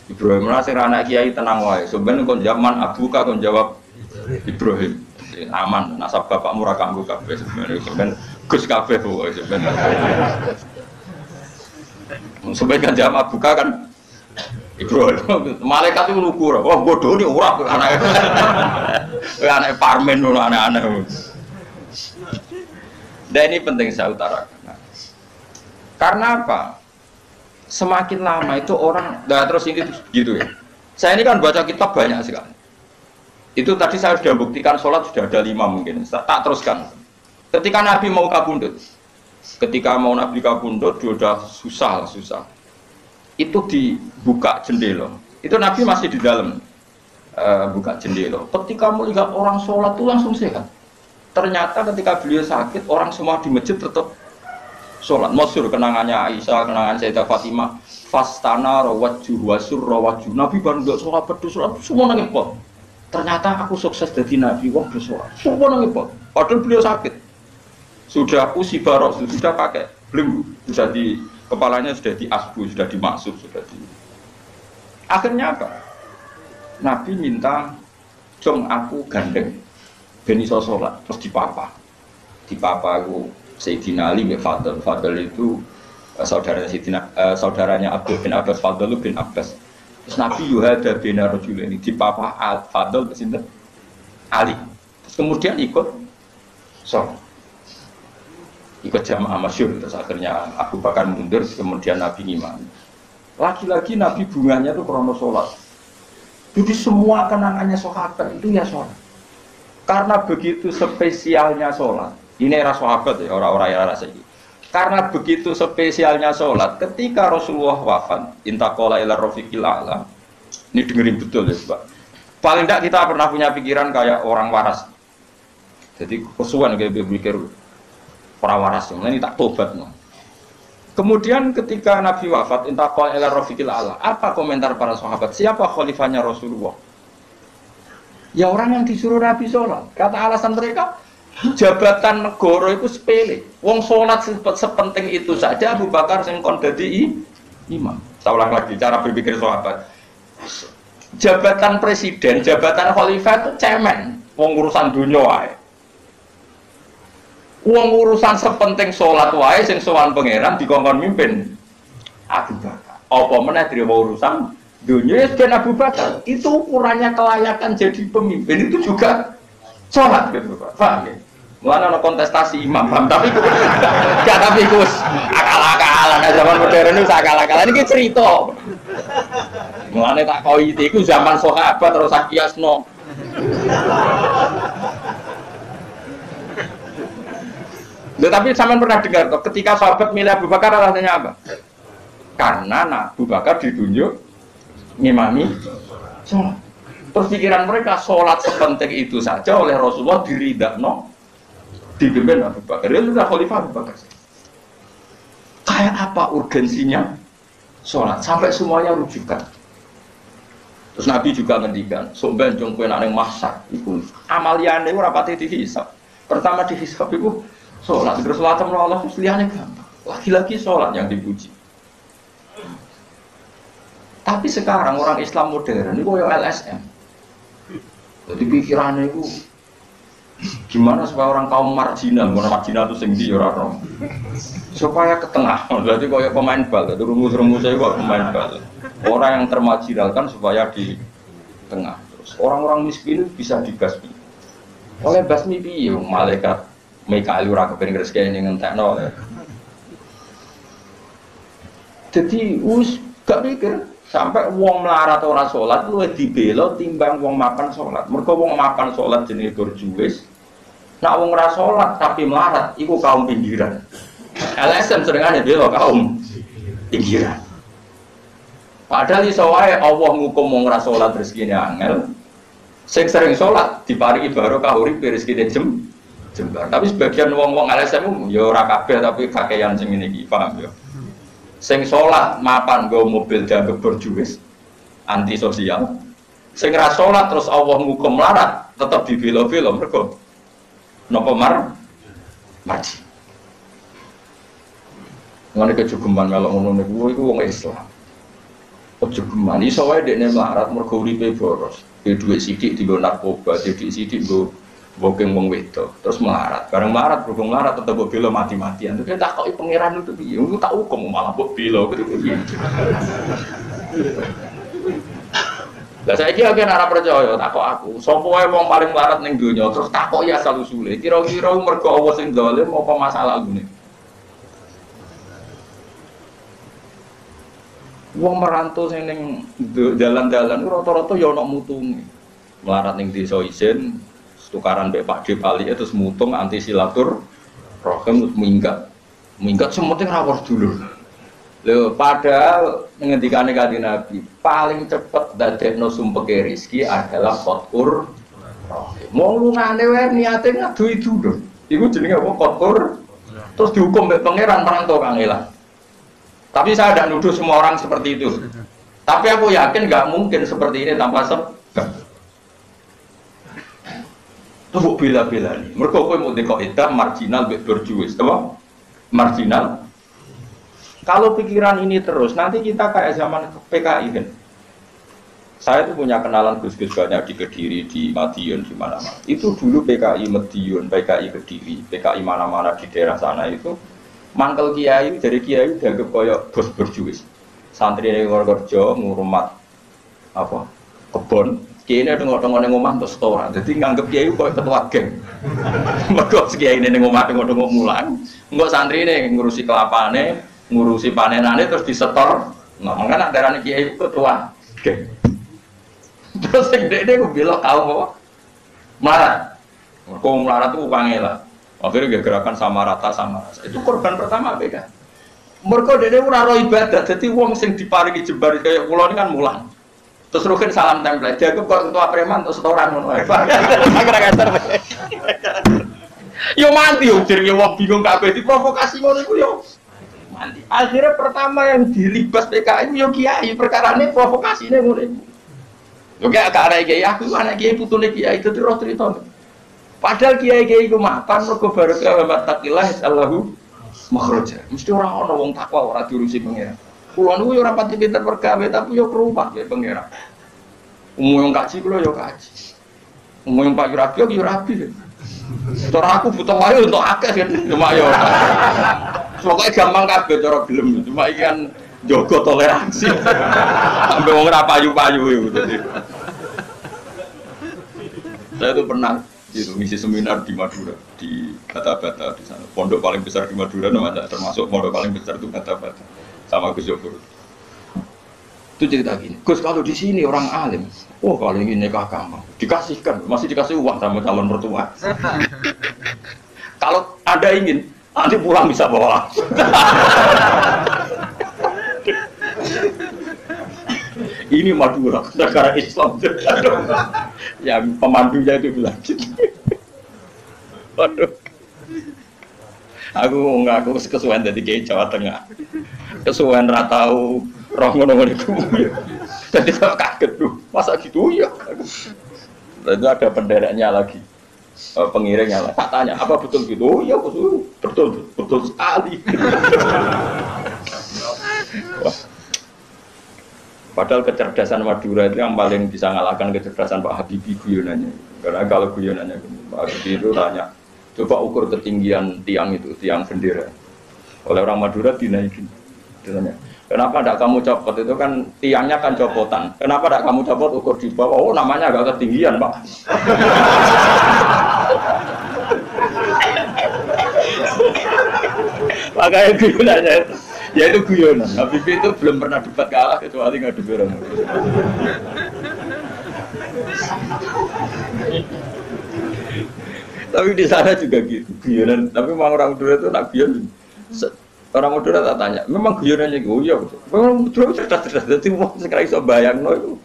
Ibrahim lah sing anak kiai tenang wae sampeyan kon zaman abuka kon jawab Ibrahim aman nasab bapakmu ora kanggo kabeh sampeyan Gus kabeh wae sampeyan kan jawab abuka kan Ibrahim malaikat itu lugu wah bodoh ini ora anake Parmen ngono aneh-aneh. Dan ini penting saya utarakan. Karena apa? Semakin lama itu orang, terus ini gitu ya. Saya ini kan baca kitab banyak sekali. Itu tadi saya sudah buktikan sholat sudah ada 5 mungkin. Tak teruskan. Ketika Nabi mau kabundut, dia udah susah. Itu dibuka jendela. Itu Nabi masih di dalam buka jendela. Ketika melihat orang sholat itu langsung sehat. Ternyata ketika beliau sakit, orang semua di masjid tetap sholat. Masyhur kenangannya Aisyah, kenangan Sayyidah Fatimah. Fastana rawajjuh wasur rawajjuh. Nabi baru nggak sholat berdoa, semua nangis pot. Ternyata aku sukses jadi Nabi, wah bersolat. Semua nangis pot. Padahal beliau sakit. Sudah usi barok, sudah pakai belum, sudah di kepalanya sudah diasbu, sudah dimaksud, sudah di. Akhirnya apa? Nabi minta, jom aku gandeng. Ben iso sholat, terus dipapa aku Sayyidina Ali bin Fadl itu saudaranya Abdul bin Abbas, Fadl bin Abbas. Terus Nabi yuhada bin Rajul ini dipapa Fadl ke Ali. Terus kemudian ikut sholat, ikut jamaah masyhur. Terus akhirnya Abu Bakar mundur, kemudian Nabi ngimami. Lagi-lagi Nabi bunganya itu krono sholat. Jadi semua kenangannya sahabat itu ya sholat. Karena begitu spesialnya sholat, ini era sahabat ya, orang-orang era ini. Karena begitu spesialnya sholat, ketika Rasulullah wafat, intaqala ila rafiqil a'la. Ini dengerin betul ya, Pak. Paling tidak kita pernah punya pikiran kayak orang waras. Jadi kesuwan kayak berpikir orang waras, ini tak tobat. No. Kemudian ketika Nabi wafat, intaqala ila rafiqil a'la. Apa komentar para sahabat? Siapa khalifahnya Rasulullah? Ya orang yang disuruh Nabi sholat. Kata alasan mereka, jabatan negara itu sepele. Wong sholat sepenting itu saja Abu Bakar sing kon dadi imam. Saya ulang lagi cara berpikir sahabat. Jabatan presiden, jabatan khalifah itu cemen. Wong urusan dunia wae. Wong urusan sepenting sholat wae sing sowan pangeran dikongkon mimpin Abu Bakar. Apa meneh dhewe urusan dunia dan Abu Bakar itu ukurannya kelayakan jadi pemimpin itu juga sholat gitu Pak. Paham ya? Mulanya ada kontestasi imam, paham? Tapi gak tapi kus akal-akalan zaman modern itu akal-akalan ini cerita. Mulanya tak kau itu zaman sahabat terus akiasno. Tapi sampean pernah dengar toh ketika sahabat milih Abu Bakar alasannya apa? Karena Abu Bakar ditunjuk ngimami sholat. Terus pikiran mereka sholat sepenting itu saja oleh Rasulullah diridakno dipimpin Abu Bakar. Dia sudah khalifah Abu Bakar. apa urgensinya sholat sampai semuanya rujukan. Terus Nabi juga ngendikan, sampeyan jong kowe nek masak iku amaliyane ora pati dihisab. Pertama dihisab iku sholat, terus sholat sama Allah terus liyane gampang. Lagi-lagi sholat yang dipuji. Tapi sekarang orang Islam modern itu kayak LSM. Jadi pikirannya itu gimana supaya orang kaum marginal itu sing ndi ora ora. Supaya ke tengah. Berarti kayak pemain bal, itu rumus-rumusnya kok pemain bal. Orang yang termarginalkan supaya di tengah. Terus orang-orang miskin bisa dibasmi. Oleh basmi piye malaikat Mikail ora kepen rezeki ngentekno. Jadi gak pikir sampai wong melarat ora salat luwih dibela timbang wong mapan salat. Mergo wong mapan salat jenenge berjuwis. Nek wong ora salat tapi melarat iku kaum pinggiran. LSM senengane bela kaum pinggiran. Padahal iso wae Allah ngukum wong ora salat rezekine angel. Sing sering salat diparingi barokah urip rezekine jembar. Tapi sebagian wong-wong LSM ya ora kabeh tapi kakean sing ngene iki, paham ya. Sing salat mapan nggo mobil dianggep berjuwis, anti sosial. Sing ra salat terus Allah ngukum melarat, tetep dibela-bela mergo napa marji. Ngene kejugeman melok ngono niku iku wong Islam. Kejugeman iso wae dekne melarat mergo uripe boros. Dhe dhuwit sithik dienggo narkoba, dhe dhuwit sithik nggo bokeng wong wedok, terus melarat. Bareng melarat, berhubung melarat tetep mbok bela mati-matian. Terus takoki pangeran itu piye? Aku tak hukum malah mbok bela piye. Lah saiki akeh ora percaya takok aku. Sapa wae wong paling melarat ning donya terus takoki asal usule. Kira-kira mergo Allah sing zalim apa masalah ngene? Wong merantau sing ning dalan-dalan rata-rata ya ana mutune. Melarat ning desa isin tukaran mbek Pak D Pali terus mutung anti silatur rohem minggat sementing rawuh dulur. Lho padahal ngendikane Kanjeng Nabi paling cepet dadekno sumpeke rezeki adalah qotkur rohem. Wong lungane wae niate ngaduhi dulur. Iku jenenge apa qotkur terus dihukum mbek pangeran merantau kangelan. Tapi saya tidak nuduh semua orang seperti itu. Tapi aku yakin nggak mungkin seperti ini tanpa sebab. Tuh bila-bila nih. Mereka kau mau dikoidah marginal berjuis, apa? Marginal. Kalau pikiran ini terus, nanti kita kayak zaman PKI kan. Saya tuh punya kenalan gus-gus banyak di Kediri, di Madiun, di mana-mana. Itu dulu PKI Madiun, PKI Kediri, PKI mana-mana di daerah sana itu. Mangkel kiai dari kiai dianggap koyok bos berjuis. Santri yang kerja ngurmat apa kebon. Kiai ini tengok-tengok neng omah untuk setoran. Jadi nganggep kiai koyok ketua geng. Mereka kiai ini neng omah tengok-tengok mulang. Enggak santri ini ngurusi kelapane, ngurusi panenane terus disetor. Nah, makanya darane kiai ketua geng. Terus yang dia bilang kau apa? Melarat. Mereka melarat itu pangelah. Akhirnya gerakan sama rata. Itu korban pertama beda. Mereka dene ora ro ibadah, jadi wong sing diparingi jembar kayak kula ini kan mulang. Terus rugen salam tempel, dianggap kok ketua preman terus setoran ngono ae. Agar-agar. Yo mati yo jenenge wong bingung kabeh diprovokasi ngono iku yo. Mati. Akhirnya pertama yang dilibas PKI yo kiai, perkarane provokasine ngono iku. Yo kayak arek kiai aku anak kiai putune kiai itu terus cerita. Padahal kiai-kiai ku mapan mergo barokah wa taqillah Allahu makhraja. Mesti ora ana wong takwa ora diurusi pangeran. Kulo niku yo ora pati pinter pergawe tapi yo kerumah ya pangeran. Umum yang kaji kulo yo kaji. Umum yang Pak Rabi yo rabi. Cara aku butuh wae untuk akeh kan cuma yo. Pokoke gampang kabeh cara gelem cuma iki kan jaga toleransi. Sampai wong ora payu-payu iku dadi. Saya tuh pernah itu ngisi seminar di Madura, di Bata-Bata di sana. Pondok paling besar di Madura namanya, termasuk pondok paling besar itu Bata-Bata sama Gus Joko. Itu cerita gini, Gus kalau di sini orang alim, oh kalau ingin nikah gampang, dikasihkan, masih dikasih uang sama calon mertua. Kalau Anda ingin, nanti pulang bisa bawa. Ini Madura, negara Islam. Yang pemandunya itu bilang gitu. Waduh. Aku ngaku kesuwen dadi kiai Jawa Tengah. Kesuwen ra tau roh ngono-ngono iku. Jadi saya kaget tuh, masa gitu ya? Lalu ada pendereknya lagi, pengiringnya lah. Tak tanya, apa betul gitu? Oh iya betul, betul, betul sekali. Wah. Padahal kecerdasan Madura itu yang paling bisa ngalahkan kecerdasan Pak Habibie guyonannya. Karena kalau guyonannya Pak Habibie itu tanya, coba ukur ketinggian tiang itu, tiang bendera. Oleh orang Madura dinaikin. Ditanya, kenapa tidak kamu copot? Itu kan tiangnya kan copotan. Kenapa tidak kamu copot ukur di bawah? Oh namanya agak ketinggian Pak. Makanya guyonannya, ya itu guyonan. Habibie itu belum pernah debat kalah kecuali ngadu orang. Tapi di sana juga gitu guyonan. Tapi memang orang Madura itu nak guyon. Orang Madura tak tanya, memang guyonannya gitu, ya betul. Memang Madura cerdas-cerdas, jadi mau sekarang bisa bayang no itu.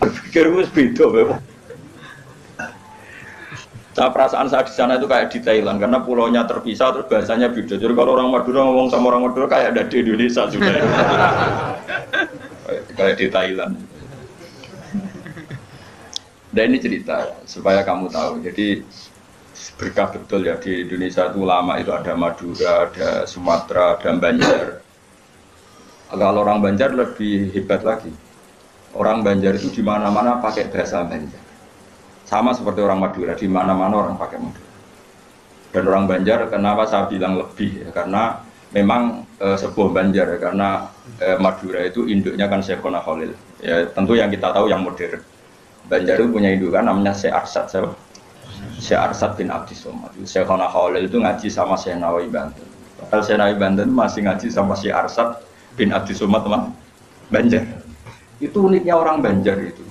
Berpikir itu beda memang. Nah, perasaan saya di sana itu kayak di Thailand, karena pulaunya terpisah, terus bahasanya beda. Jadi kalau orang Madura ngomong sama orang Madura kayak ada di Indonesia juga. Kayak di Thailand. Dan ini cerita supaya kamu tahu. Jadi berkah betul ya di Indonesia itu lama itu ada Madura, ada Sumatera, ada Banjar. Kalau orang Banjar lebih hebat lagi. Orang Banjar itu di mana-mana pakai bahasa Banjar. Sama seperti orang Madura, di mana-mana orang pakai Madura. Dan orang Banjar kenapa saya bilang lebih ya? Karena memang sebuah Banjar ya, karena Madura itu induknya kan Syekhona Khalil. Ya tentu yang kita tahu yang modern. Banjar itu punya indukan namanya Syekh Arsad. Syekh Arsad bin Abdi Somad. Syekhona Khalil itu ngaji sama Syekh Nawawi Banten. Padahal Syekh Nawawi Banten masih ngaji sama Syekh Arsad bin Abdi Somad teman Banjar. Itu uniknya orang Banjar itu.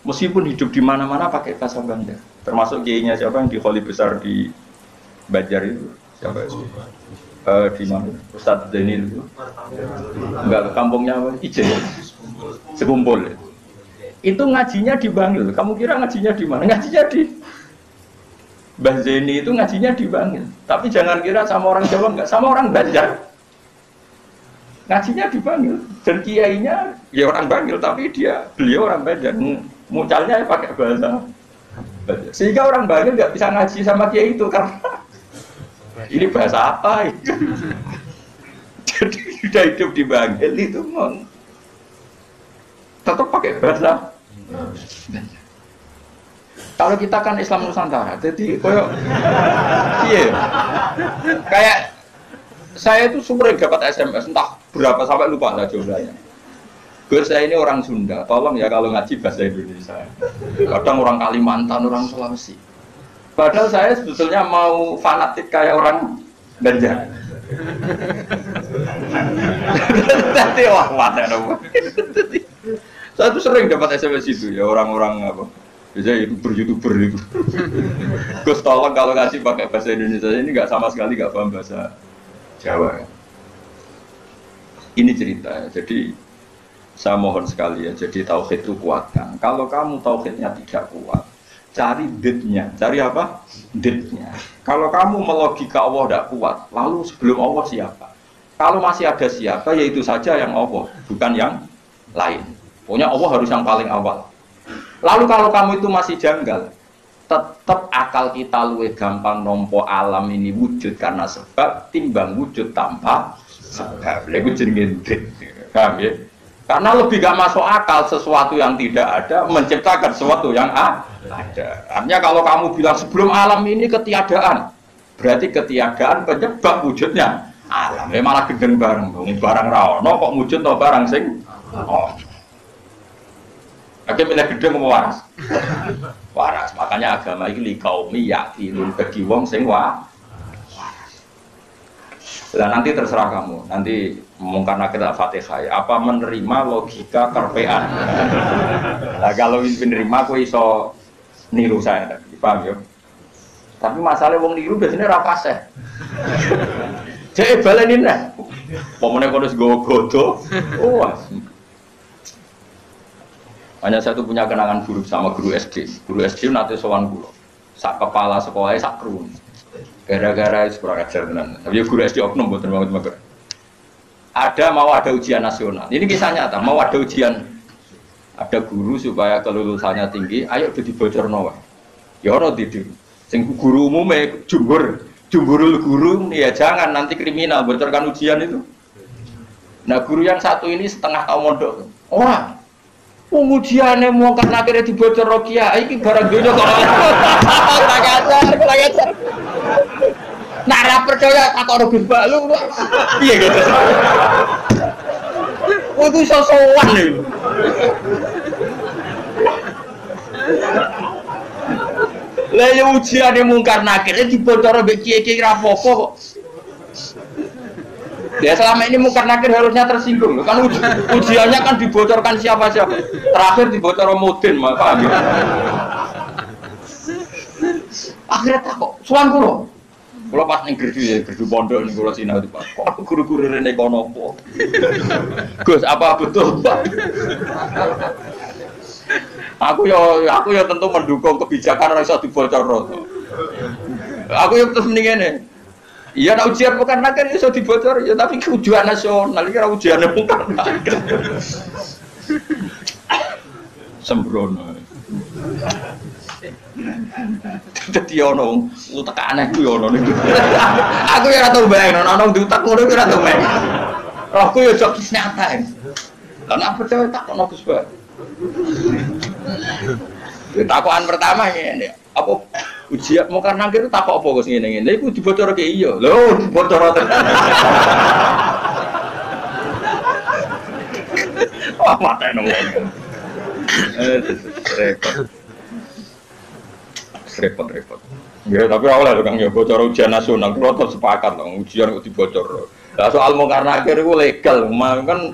Meskipun hidup di mana-mana pakai bahasa Banjar. Termasuk kiainya siapa yang di Kholi besar di Banjar itu? Siapa itu? Di mana? Ustadz Denil itu. Enggak, kampungnya apa? Ijen. Sekumpul. Itu ngajinya di Bangil. Kamu kira ngajinya di mana? Ngajinya di Mbah Zeni itu ngajinya di Bangil. Tapi jangan kira sama orang Jawa, enggak, sama orang Banjar. Ngajinya di Bangil. Dan kiainya ya orang Bangil, tapi beliau orang Banjar. Mucalnya pakai bahasa Banjar. Sehingga orang Bangil enggak bisa ngaji sama kiai itu karena ini bahasa apa itu? Jadi sudah hidup di Bangil itu tetap pakai bahasa. Kalau kita kan Islam Nusantara, jadi iya, kayak saya itu sering dapat SMS entah berapa sampai lupa lah jumlahnya. Gus saya ini orang Sunda, tolong ya kalau ngaji bahasa Indonesia. Kadang orang Kalimantan, orang Sulawesi. Padahal saya sebetulnya mau fanatik kayak orang Banjar. Nanti wah mata dong. Saya tuh sering dapat SMS itu ya orang-orang apa, biasanya youtuber itu. Gus tolong kalau ngasih pakai bahasa Indonesia ini nggak sama sekali nggak paham bahasa Jawa. Ini cerita, jadi saya mohon sekali ya, jadi tauhid itu kuatkan. Kalau kamu tauhidnya tidak kuat, cari ditnya, cari apa? Ditnya. Kalau kamu melogika Allah tidak kuat, lalu sebelum Allah siapa? Kalau masih ada siapa, yaitu saja yang Allah, bukan yang lain. Pokoknya Allah harus yang paling awal. Lalu kalau kamu itu masih janggal, tetap akal kita luwih gampang nompo alam ini wujud karena sebab timbang wujud tanpa sebab. Lha iku jenenge dit. Paham ya? Karena lebih gak masuk akal sesuatu yang tidak ada menciptakan sesuatu yang ada. Artinya kalau kamu bilang sebelum alam ini ketiadaan, berarti ketiadaan penyebab wujudnya alam. Malah gendeng bareng, barang ra ono kok wujud to barang sing Akhirnya gedeng mau waras, waras. Makanya agama ini kaumi yakinun bagi wong sing waras. Nah nanti terserah kamu. Nanti mungkin kita Fatihah. Apa menerima logika kerpean? Nah kalau menerima, aku iso niru saya, paham ya? Tapi masalah wong niru biasanya rapase. Jadi balenin lah. Pemenang kodus godo. Hanya saya tuh punya kenangan buruk sama guru SD. Guru SD nanti sowan kula. Sak kepala sekolahnya sak kru. Gara-gara kurang ajar tenan. Tapi ya guru SD oknum mboten banget. Ada ujian nasional. Ini kisah nyata, mau ada ujian. Ada guru supaya kelulusannya tinggi, ayo dibocorno wae. Ya ora tidur. Sing guru umume jumburul guru ya jangan nanti kriminal bocorkan ujian itu. Nah guru yang satu ini setengah tahun mondok. Ora. Ujiane mau karena akhirnya dibocor Rokia, iki barang dunia kok. Kurang ajar. Nara percaya takok Gus Balu. Piye gitu. Itu sosokan lho. Lah ya ujiane mungkar nakir dibocor mbek kiye-kiye ra apa-apa kok. Ya selama ini mungkar nakir harusnya tersinggung loh. Kan ujiannya kan dibocorkan siapa-siapa. Terakhir dibocor Mudin, paham ya? Akhirnya tak kok, suan kulo. Kulo pas ning gerdu pondok ning kulo sinau Pak. Kok guru-guru rene kono apa? Gus, apa betul, Pak? Aku ya tentu mendukung kebijakan ora iso dibocorno. Aku ya terus mending ngene. Iya, nak ujian bukan nakir iso dibocor ya, tapi ujian nasional iki ora ujiane bukan nakir. Sembrono. Dadi ono utek aneh ku yo ono niku. Aku ya ora tau bayang ono diutak ngono ora tau bayang. Rohku yo jok kisnata. Lah nek percaya tak ono Gus Ba. Takokan pertama ngene, apa ujian mau karena itu takok apa Gus ngene-ngene. Iku dibocorke iya. Lho, bocor tenan. Wah, matene wong. Repot. Ya, tapi ora oleh Kang ya bocor ujian nasional. Kulo tetep sepakat lho, ujian kok dibocor. Lah soal mau karena akhir iku legal, kan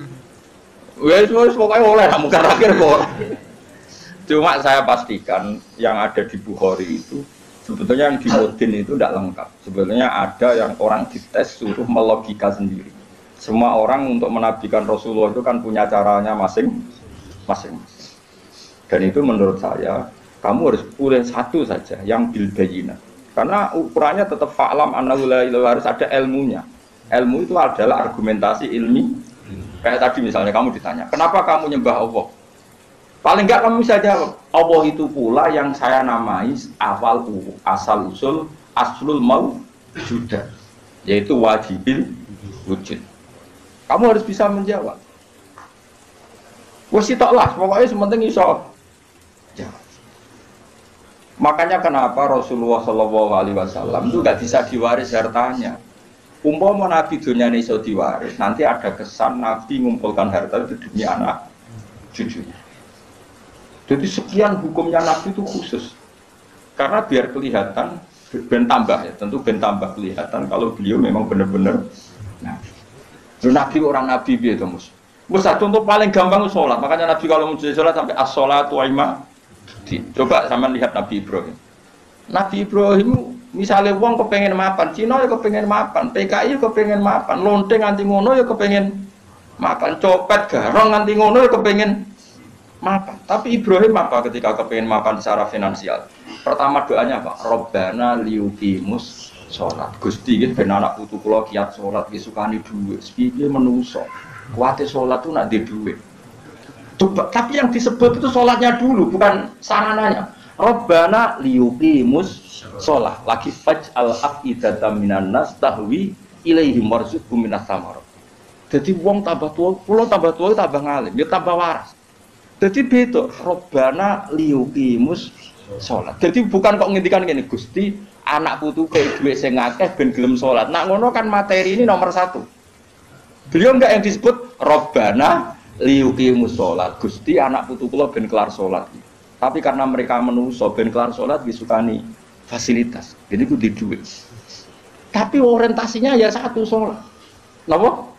wis pokoke oleh mau karena akhir kok. Cuma saya pastikan yang ada di Bukhari itu sebetulnya yang di Mudin itu tidak lengkap. Sebetulnya ada yang orang dites suruh melogika sendiri. Semua orang untuk menabikan Rasulullah itu kan punya caranya masing-masing. Dan itu menurut saya kamu harus pilih satu saja yang bil bayyinah. Karena ukurannya tetap fa'lam annahu la ilaha harus ada ilmunya. Ilmu itu adalah argumentasi ilmi. Kayak tadi misalnya kamu ditanya, kenapa kamu nyembah Allah? Paling enggak kamu bisa jawab, Allah itu pula yang saya namai asal usul aslul mawjudah, yaitu wajibil wujud. Kamu harus bisa menjawab. Wes toklah, pokoknya sementing iso jawab. Makanya kenapa Rasulullah SAW itu nggak bisa diwaris hartanya. Umpama Nabi dunia ini iso diwaris, nanti ada kesan Nabi mengumpulkan harta itu demi anak cucunya. Jadi sekian hukumnya Nabi itu khusus. Karena biar kelihatan, ben tambah ya, tentu ben tambah kelihatan kalau beliau memang benar-benar Nabi. Nabi orang Nabi itu mus. Contoh paling gampang itu sholat. Makanya Nabi kalau mau sholat sampai as-sholatu ima. Coba sama lihat Nabi Ibrahim. Nabi Ibrahim misalnya wong kepengen mapan, Cina ya kepengen mapan, PKI ya kepengen mapan, lonteng nganti ngono ya kepengen mapan, copet garong nganti ngono ya kepengen mapan. Tapi Ibrahim apa ketika kepengen mapan secara finansial? Pertama doanya apa? Robbana liyuqimus sholat. Gusti iki ben anak putu kula kiat sholat iki sukani dhuwit. Piye menungso? Kuwate sholat tuh nak di dhuwit. Coba, tapi yang disebut itu sholatnya dulu, bukan sarananya. Robbana liyuqimus sholat. Lagi faj'al af'idatam minan nas tahwi ilaihim warzuqhum minas samarat. Jadi wong tambah tua, pulau tambah tua tambah ngalim, dia tambah waras. Jadi betul, Robbana liyuqimus sholat. Jadi bukan kok ngendikan gini, Gusti anak putu kayak duit sing akeh ben gelem sholat. Nak ngono kan materi ini nomor satu. Beliau enggak yang disebut Robbana liyuqimus sholat. Gusti anak putu kula ben kelar sholat. Tapi karena mereka menungso ben kelar sholat disukani fasilitas. Jadi ku di duit. Tapi orientasinya ya satu sholat. Napa?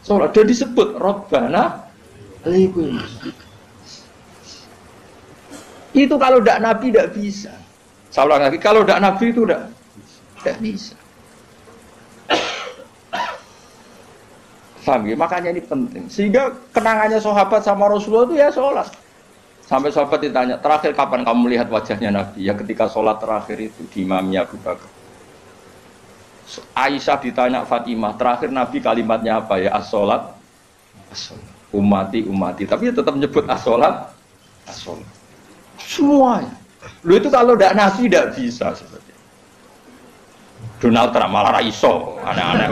Sholat. Dan disebut Robbana liyuqimus. Itu kalau tidak Nabi tidak bisa. Saya ulang lagi, kalau tidak Nabi itu tidak bisa. Paham ya? Makanya ini penting. Sehingga kenangannya sahabat sama Rasulullah itu ya sholat. Sampai sahabat ditanya, terakhir kapan kamu melihat wajahnya Nabi? Ya ketika sholat terakhir itu di imamnya Abu Bakar. Aisyah ditanya Fatimah, terakhir Nabi kalimatnya apa ya? As-sholat, umati, umati. Tapi tetap menyebut as-sholat, as-sholat. Semuanya. Lu itu kalau tidak Nabi tidak bisa seperti itu. Donald Trump malah iso, aneh-aneh.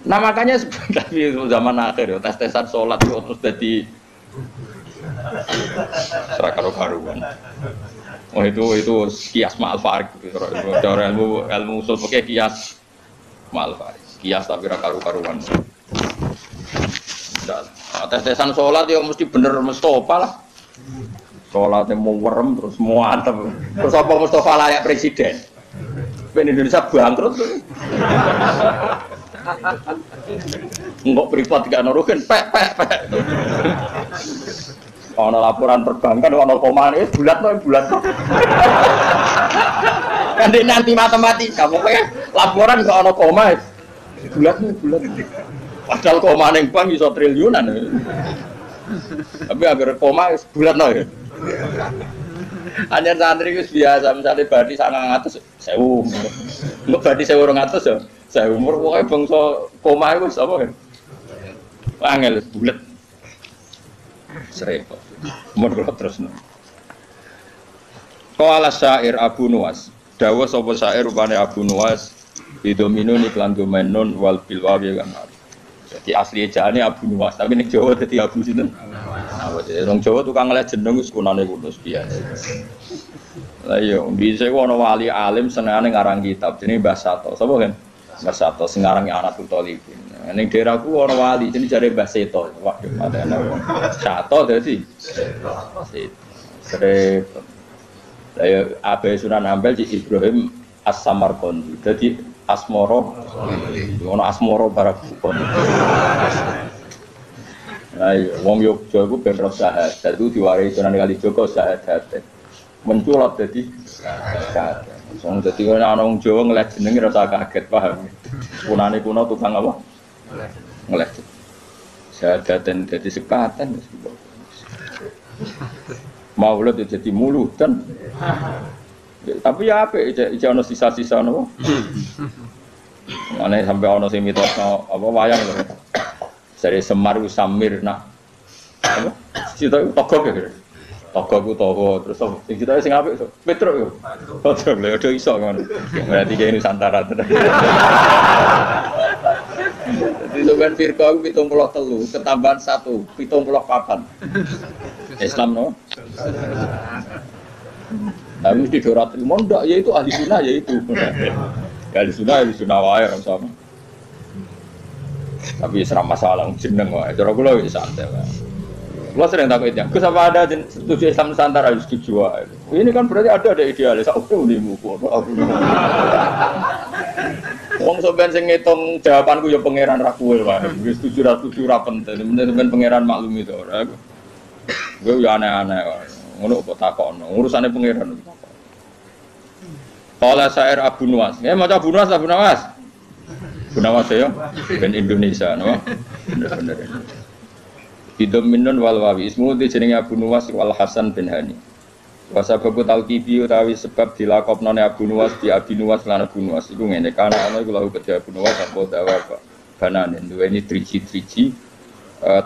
Nah makanya sebenarnya zaman akhir ya, tes-tesan sholat itu terus jadi karu-karuan. Oh itu kias ma'al farik cara ilmu usul pakai kias ma'al farik kias tapi karu-karuan tes-tesan sholat ya mesti bener Mustafa lah sholatnya mau werem terus mau antem terus apa Mustafa layak presiden ben Indonesia bangkrut enggak privat gak nuruhin pek ana laporan perbankan ana komane bulat nanti matematika pokoknya laporan kok ana koma bulat padahal komane bank iso triliunan tapi agar koma bulat no hanya santri itu biasa misalnya badi 900 sewu enggak badi 1200 ya saya umur pokoknya bangsa koma itu apa kan angel bulat serempet umur terus no qala syair Abu Nuwas dawa sapa syair rupane Abu Nuwas bidominun iklan domenun wal bilwawi kan jadi asli ejaane Abu Nuwas tapi ning Jawa dadi Abu sinten wong Jawa tukang ngeleh jeneng wis kunane kudus biasa lah iya bisa ana wali alim senengane ngarang kitab jenenge Mbah Sato sapa kan Mbah Sato sing ngarangi anak Talibin. Ning daerahku ana wali jenenge jare Mbah Seto. Waduh, padahal Sato dadi Srep. Lah Abai Sunan Ampel di Ibrahim As-Samarqandi. Dadi Asmoro. Ono Asmoro Barakupon. Ayo wong Yogya iku ben roh syahadat itu diwarisi Sunan Kalijaga syahadat. Menculot dadi syahadat. Wong dadi ana wong Jawa ngeleh jenenge rasa kaget paham. Kunane kuno tukang apa? Ngeleh. Syahadaten dadi sekatan wis. Maulud jadi mulutan. Tapi ya apik iki ana sisa-sisa napa? Ana sampai ana sing mitosno apa wayang lho. Dari Semar Usamir nak. Apa? Cita togok ya. Togok ku togo terus sing kita sing apik Petro yo. Petro lho do iso ngono. Berarti kayak Nusantara tenan. Jadi sampean firqa 73 ketambahan 1 74. Islam no. Tapi di dorat ndak yaitu ahli sunnah yaitu. Ahli sunnah wae sama. Tapi seram masalah jeneng wae. Cara kula wis santai wae. Kula sering takut itu. Gus apa ada setuju Islam Nusantara harus setuju wae. Ini kan berarti ada idealis. Aku limu kok. Wong sampean sing ngitung jawabanku ya pangeran ra kowe wae. Wis setuju ra penting. Sampeyan pangeran maklumi to ora. Gue ya aneh-aneh wae. Ngono kok takokno. Urusane pangeran. Qala syair Abu Nuwas. Maca Abu Nuwas Abu Nuwas. Gunawan saya, ben Indonesia, no? Bener-bener. Bidominun wal wawi ismu di jenenge Abu Nuwas wal Hasan bin Hani. Wasababu talqibi utawi sebab dilakopnone Abu Nuwas di Abi Nuwas lan Abu Nuwas iku ngene kana ana iku lahu kedhe Abu Nuwas apa dawa banane duweni driji-driji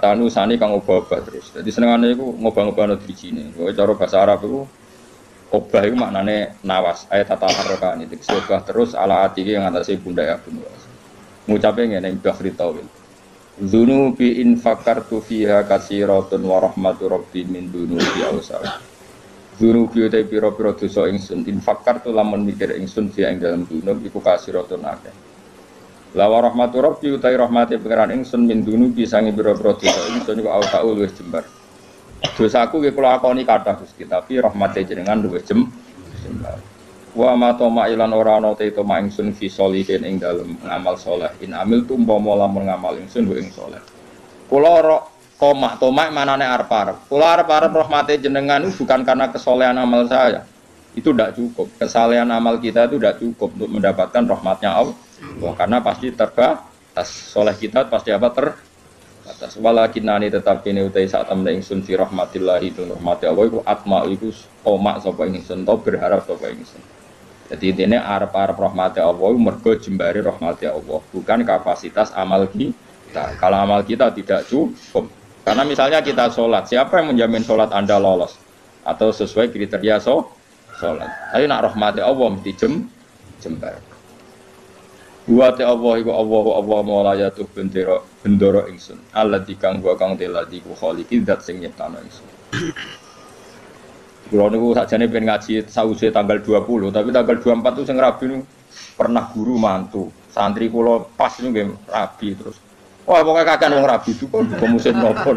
tanusane kang obah-obah terus. Dadi senengane iku ngobah-ngobahno drijine. Kowe cara bahasa Arab iku obah iku maknane nawas ayat tataharrokane tegese obah terus ala ati yang atase pundak Abu Nuwas. Ngucape ngene Bahri Tawil. Dzunubi in fakartu fiha katsiratun wa rahmatu rabbi min dunubi awsal. Dzunubi te pira-pira dosa ingsun in fakartu lamun mikir ingsun fiha ing dalem dunub iku katsiratun akeh. La wa rahmatu rabbi utai rahmate pangeran ingsun min dunubi sange pira-pira dosa ingsun iku awsal wis jembar. Dosaku ki kula akoni kathah Gusti tapi rahmate jenengan luwih jembar. Wa ma toma ilan ora ana te to ma ingsun fi sholihin ing dalem ngamal saleh in amil tu umpama lamun ngamal ingsun wa ing saleh kula ora toma manane arep-arep kula arep-arep rahmate jenengan itu bukan karena kesolehan amal saya itu tidak cukup kesalehan amal kita itu tidak cukup untuk mendapatkan rahmatnya Allah karena pasti terbatas soleh kita pasti apa terbatas walakinani tetap kene utai sak temne ingsun fi rahmatillah itu rahmati Allah iku atma iku toma sapa ingsun to berharap sapa ingsun Jadi intinya arep-arep rahmati Allah mergo jembari rahmati Allah, bukan kapasitas amal kita. Kalau amal kita tidak cukup. Karena misalnya kita sholat, siapa yang menjamin sholat Anda lolos atau sesuai kriteria sholat? Tapi nak rahmati Allah mesti jembar. Buat Allah iku Allah maulayatuh bendoro ingsun. Allah dikang gua kang teladi ku kholiki zat sing nyiptano ingsun. Kulo niku sakjane pengen ngaji sause tanggal 20, tapi tanggal 24 itu sing rabi niku pernah guru mantu. Santri kula pas niku nggih rabi terus. Wah, pokoke kakean wong rabi itu kok musim nopo.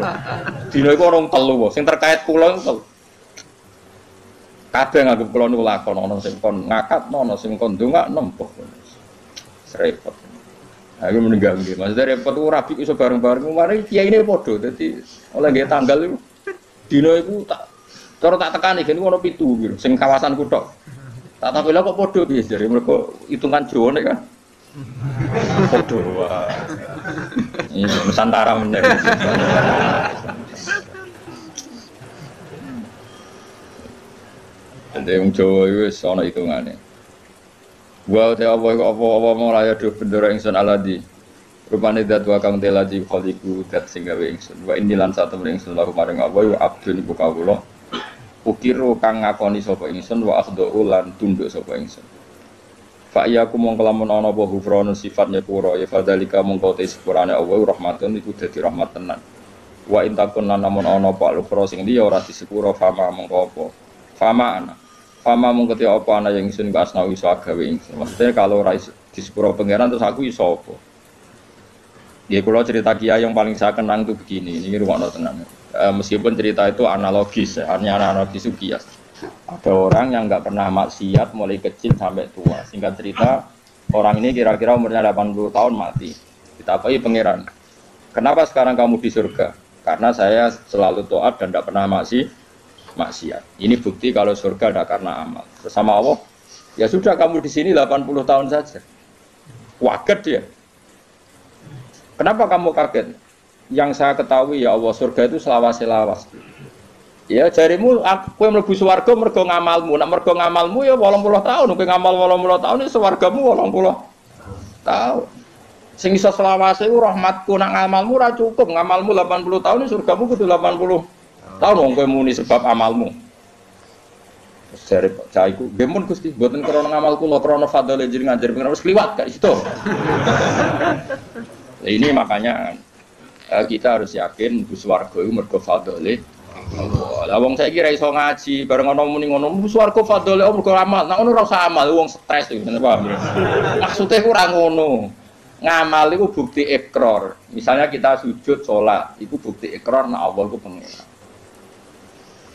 Dina iku orang telu sing terkait kula niku. Kabeh nganggep kula niku lakon ana sing kon ngakatno ana sing kon ndongak nempuh. Repot. Aku meninggal nggih. Maksudnya repot ku rabi iso bareng-bareng. Mari kiai ini padha. Dadi oleh nggih tanggal iku dina iku tak cara tak tekani gene ono 7 gitu, sing kawasan kuthok. Tak takon lha kok padha piye jare mergo hitungan Jawa nek kan. Padha wae. Ini Nusantara meneh. Dene wong Jawa iku wis ana hitungane. Wa ta apa mulai ado bendera ingsun aladi. Rupane dat wa kang teladi khaliqu dat sing gawe ingsun. Wa inilan satu ingsun lahu maring apa wa abdun iku kawula. Ukiru kang ngakoni sapa ingsun wa akhdhu lan tunduk sapa ingsun. Fa iyaku mong kelamun ana apa hufrana sifatnya pura ya fadzalika mongko te sepurane Allah rahmatun iku dadi rahmat tenan. Wa intakun lan namun ana apa lufra sing liya ora disepuro fama mongko apa. Fama mongko te apa ana yang ingsun asna iso gawe ingsun. Maksudnya kalau ora disepuro pangeran terus aku iso apa. Ya kula cerita kiai yang paling saya kenang itu begini, ini rumakno tenan. Meskipun cerita itu analogis, hanya analogis bias. Ada orang yang nggak pernah maksiat mulai kecil sampai tua. Singkat cerita, orang ini kira-kira umurnya 80 tahun mati. Ditapai pangeran. Kenapa sekarang kamu di surga? Karena saya selalu taat dan tidak pernah maksiat. Ini bukti kalau surga ada karena amal. Bersama Allah, ya sudah kamu di sini 80 tahun saja. Kaget dia. Kenapa kamu kaget? Yang saya ketahui ya Allah surga itu selawas-selawas. Ya jarimu kowe mlebu swarga mergo ngamalmu. Nek mergo ngamalmu ya 80 tahun, kowe ngamal 80 tahun ya swargamu 80 tahun. Sing iso selawase iku rahmatku nek ngamalmu ora cukup. Ngamalmu 80 tahun surgamu kudu 80 tahun wong kowe muni sebab amalmu. Jare cah iku, nggih mun Gusti, mboten krana ngamal kula, krana fadhole jenengan jenengan wis kliwat gak situ. Ini makanya kita harus yakin bus warga itu mergo fadhole Allah. Lah wong saiki ra iso ngaji, bareng ana muni ngono, bus warga fadhole Allah mergo amal. Nek ngono ora usah amal, wong stres iki, paham ya? Maksude ku ora ngono. Ngamal iku bukti ikrar. Misalnya kita sujud salat, iku bukti ikrar nek Allah ku pengen.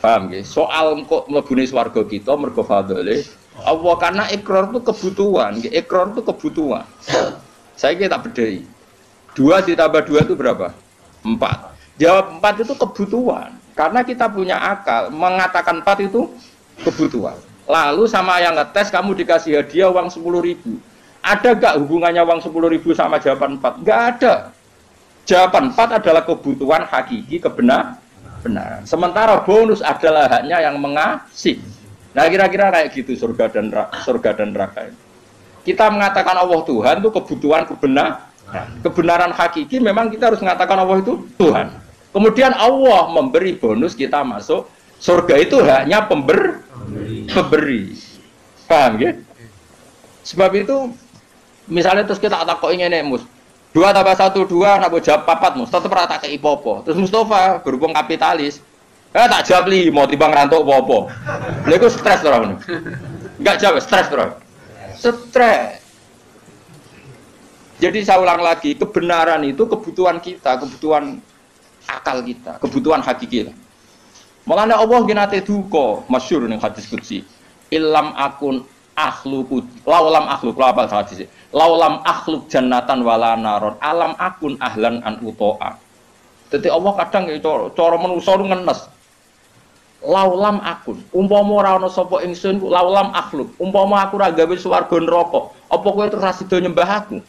Paham nggih? Soal kok mlebune swarga kita mergo fadhole Allah karena ikrar itu kebutuhan, nggih ikrar itu kebutuhan. Saiki tak bedhei. 2 ditambah 2 itu berapa? 4. Jawab 4 itu kebutuhan. Karena kita punya akal, mengatakan 4 itu kebutuhan. Lalu sama yang ngetes kamu dikasih hadiah uang 10.000. Ada gak hubungannya uang 10.000 sama jawaban 4? Gak ada. Jawaban 4 adalah kebutuhan hakiki kebenaran. Sementara bonus adalah haknya yang mengasih. Nah kira-kira kayak gitu surga dan neraka. Kita mengatakan Allah Tuhan itu kebutuhan kebenaran hakiki memang kita harus mengatakan Allah itu Tuhan. Kemudian Allah memberi bonus kita masuk surga itu haknya pemberi. Paham ya? Sebab itu misalnya terus kita takoki ngene Mus. 2 tambah 1 2 nak jawab 4 Mus, tetep ora tak kei apa-apa. Terus Mustafa berhubung kapitalis, tak jawab 5 timbang rantuk apa-apa. Lha iku stres ora ngono. Enggak jawab stres ora. Stres. Jadi saya ulang lagi, kebenaran itu kebutuhan kita, kebutuhan akal kita, kebutuhan hakiki. Mulanya Allah nate duka, masyhur ning hadis qudsi. Illam akun akhluqu, laulam akhluk, apa hadis. Laulam akhluk jannatan wala naron, alam akun ahlan an utoa. Dadi Allah kadang cara manusa ngenes. Laulam akun, umpama ora ana sapa ingsun, laulam akhluk, umpama aku ora gawe swarga neraka, apa kowe terus ra sida nyembah aku?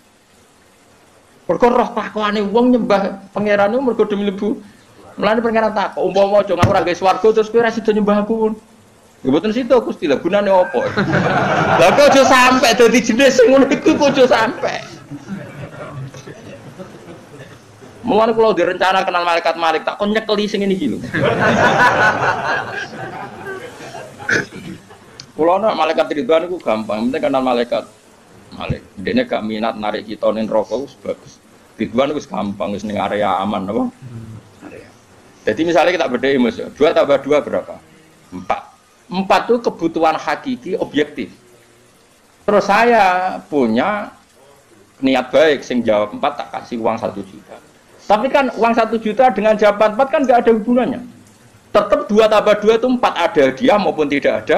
Mergo roh takwane wong nyembah pangeran iku mergo demi mlebu. Mulane pangeran takok, umpama aja aku ora gawe swarga terus kowe ora sida nyembah aku. Kebetulan situ Gusti lah gunane opo? Lah kok aja sampe dadi jenis sing ngono iku kok aja sampe. Mulane kula direncana kenal malaikat Malik tak kon nyekeli sing ngene iki lho. Kula nak malaikat Ridwan iku gampang, penting kenal malaikat Malik. Dene gak minat narik kita ning neraka wis bagus. Ridwan wis gampang wis ning area aman apa? Area. Jadi misalnya kita bedai Mas, 2 tambah 2 berapa? 4. 4 itu kebutuhan hakiki objektif. Terus saya punya niat baik, sing jawab 4 tak kasih uang 1 juta. Tapi kan uang 1 juta dengan jawaban 4 kan nggak ada hubungannya. Tetap 2 tambah 2 itu 4, ada hadiah maupun tidak ada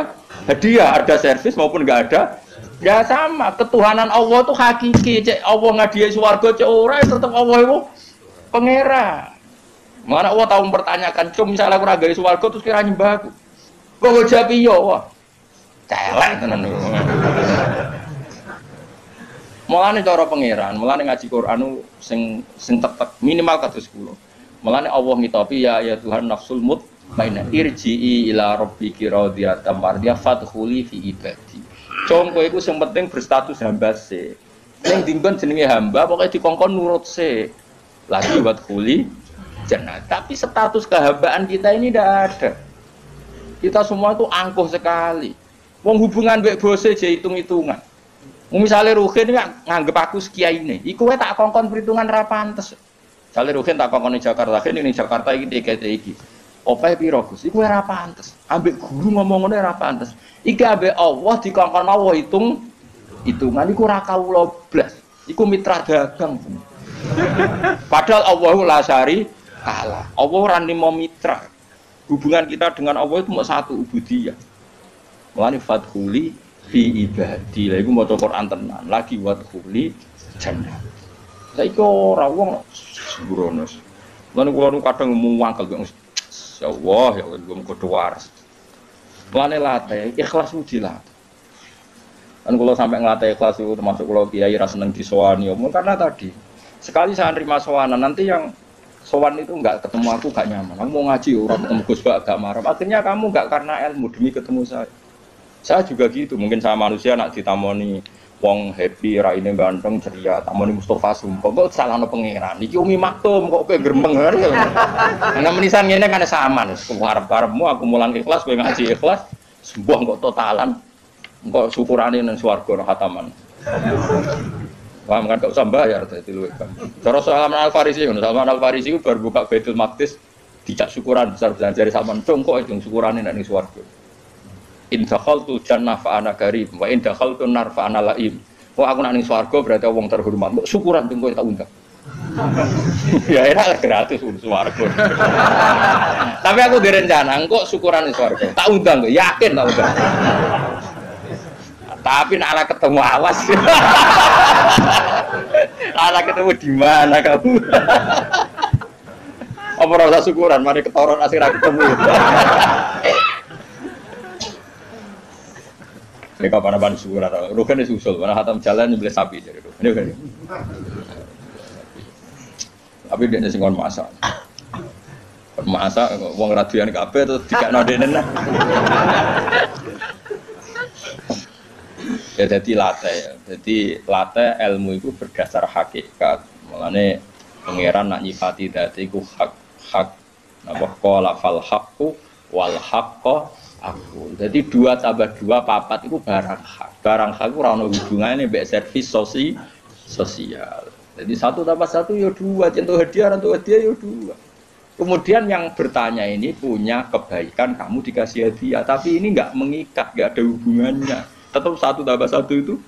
hadiah, ada servis maupun nggak ada. Ya sama, ketuhanan Allah itu hakiki. Cek Allah ngadiai swarga cek ora tetap Allah itu pangeran. Mana Allah tahu mempertanyakan, "Cum misalnya aku ra gawe swarga terus kira nyembah aku." Kok jawab iya, wah. Celek tenan niku. Mulane cara pangeran, mulane ngaji Quran sing tetek minimal kados kula. Mulane Allah ngitopi ya Tuhan nafsul mutmainnah irji'i ila rabbiki radiyatan mardiyah fadkhuli fi ibadi. Cung kowe iku sing penting berstatus hamba se. Ning dinggon jenenge hamba pokoke dikongkon nurut se. Lagi wadkhuli jannah. Tapi status kehambaan kita ini tidak ada. Kita semua itu angkuh sekali. Wong hubungan mbek bose je hitung-hitungan. Misalnya Ruhin nganggep aku sekiyaine, iku wae tak kongkon perhitungan ra pantes. Misale Ruhin tak kongkon ning Jakarta, ning Jakarta iki tikete iki. Opae piro Gus? Iku ora pantes. Ambek guru ngomong ngene ora pantes. Iki ambek Allah dikongkon Allah hitungan iku ora kawula blas. Iku mitra dagang. Padahal Allah la syari kalah. Allah ora nimo mitra. Hubungan kita dengan Allah itu mau satu ubudiyah. Mulane fadkhuli fi ibadi. Lha iku maca Quran tenan. Lagi wadkhuli jannah. Saiki ora wong sembrono. Mulane kula nu kadang muangkel kok. Ya Allah, ya Allah, muga waras. Mulane latih ikhlas uji lah. Kan kula sampai ngelatih ikhlas itu termasuk kula kiai ra seneng disowani omong karena tadi sekali saya nerima sowanan nanti yang sowan itu enggak ketemu aku enggak nyaman. Aku mau ngaji orang ketemu Gus Bak enggak marah. Akhirnya kamu enggak karena ilmu demi ketemu saya. Saya juga gitu. Mungkin saya manusia nak ditamoni wong happy, raine ganteng, ceria, tamoni Mustofa Sumpah. Kok salahno pangeran. Iki umi maktum kok kowe gremeng. Ana menisan ngene kan sama. Arep-arepmu aku mulang ikhlas kowe ngaji ikhlas. Sembuh kok totalan. Kok syukurane nang swarga khataman. Paham kan gak usah bayar dadi luwih gampang. Cara Salman Al-Farisi ngono, Salman Al-Farisi ku bar buka Baitul Maqdis dijak syukuran besar-besaran jare sampean congkok itu syukurane nek ning swarga. In dakhaltu jannah fa ana karim wa in dakhaltu nar fa ana laim. Kok aku nek ning swarga berarti wong terhormat. Kok syukuran teng kowe tak undang. Ya enak gratis swarga. Tapi aku direncana kok syukuran ning swarga. Tak undang kok, yakin tak undang. Tapi nak ketemu awas. Anak ketemu di mana kamu? Apa rasa syukuran? Mari ketoron asik ketemu. Ini kapan-kapan syukuran. Rugen susul. Mana hatam jalan nyembelih sapi jadi Rugen. Tapi dia sing kon masak. Masak wong radian kabeh terus dikakno denen. Ya jadi latih ilmu itu berdasar hakikat. Mulane pangeran nak nyifati dadi iku hak napa qala fal haqqu wal haqqo aku. Jadi 2 tambah 2 4 itu barang hak. Barang hak ora ono hubungane mbek servis sosial. Jadi 1 tambah 1 ya 2, contoh hadiah ya 2. Kemudian yang bertanya ini punya kebaikan kamu dikasih hadiah, tapi ini enggak mengikat, enggak ada hubungannya. Tetap 1 tambah 1 itu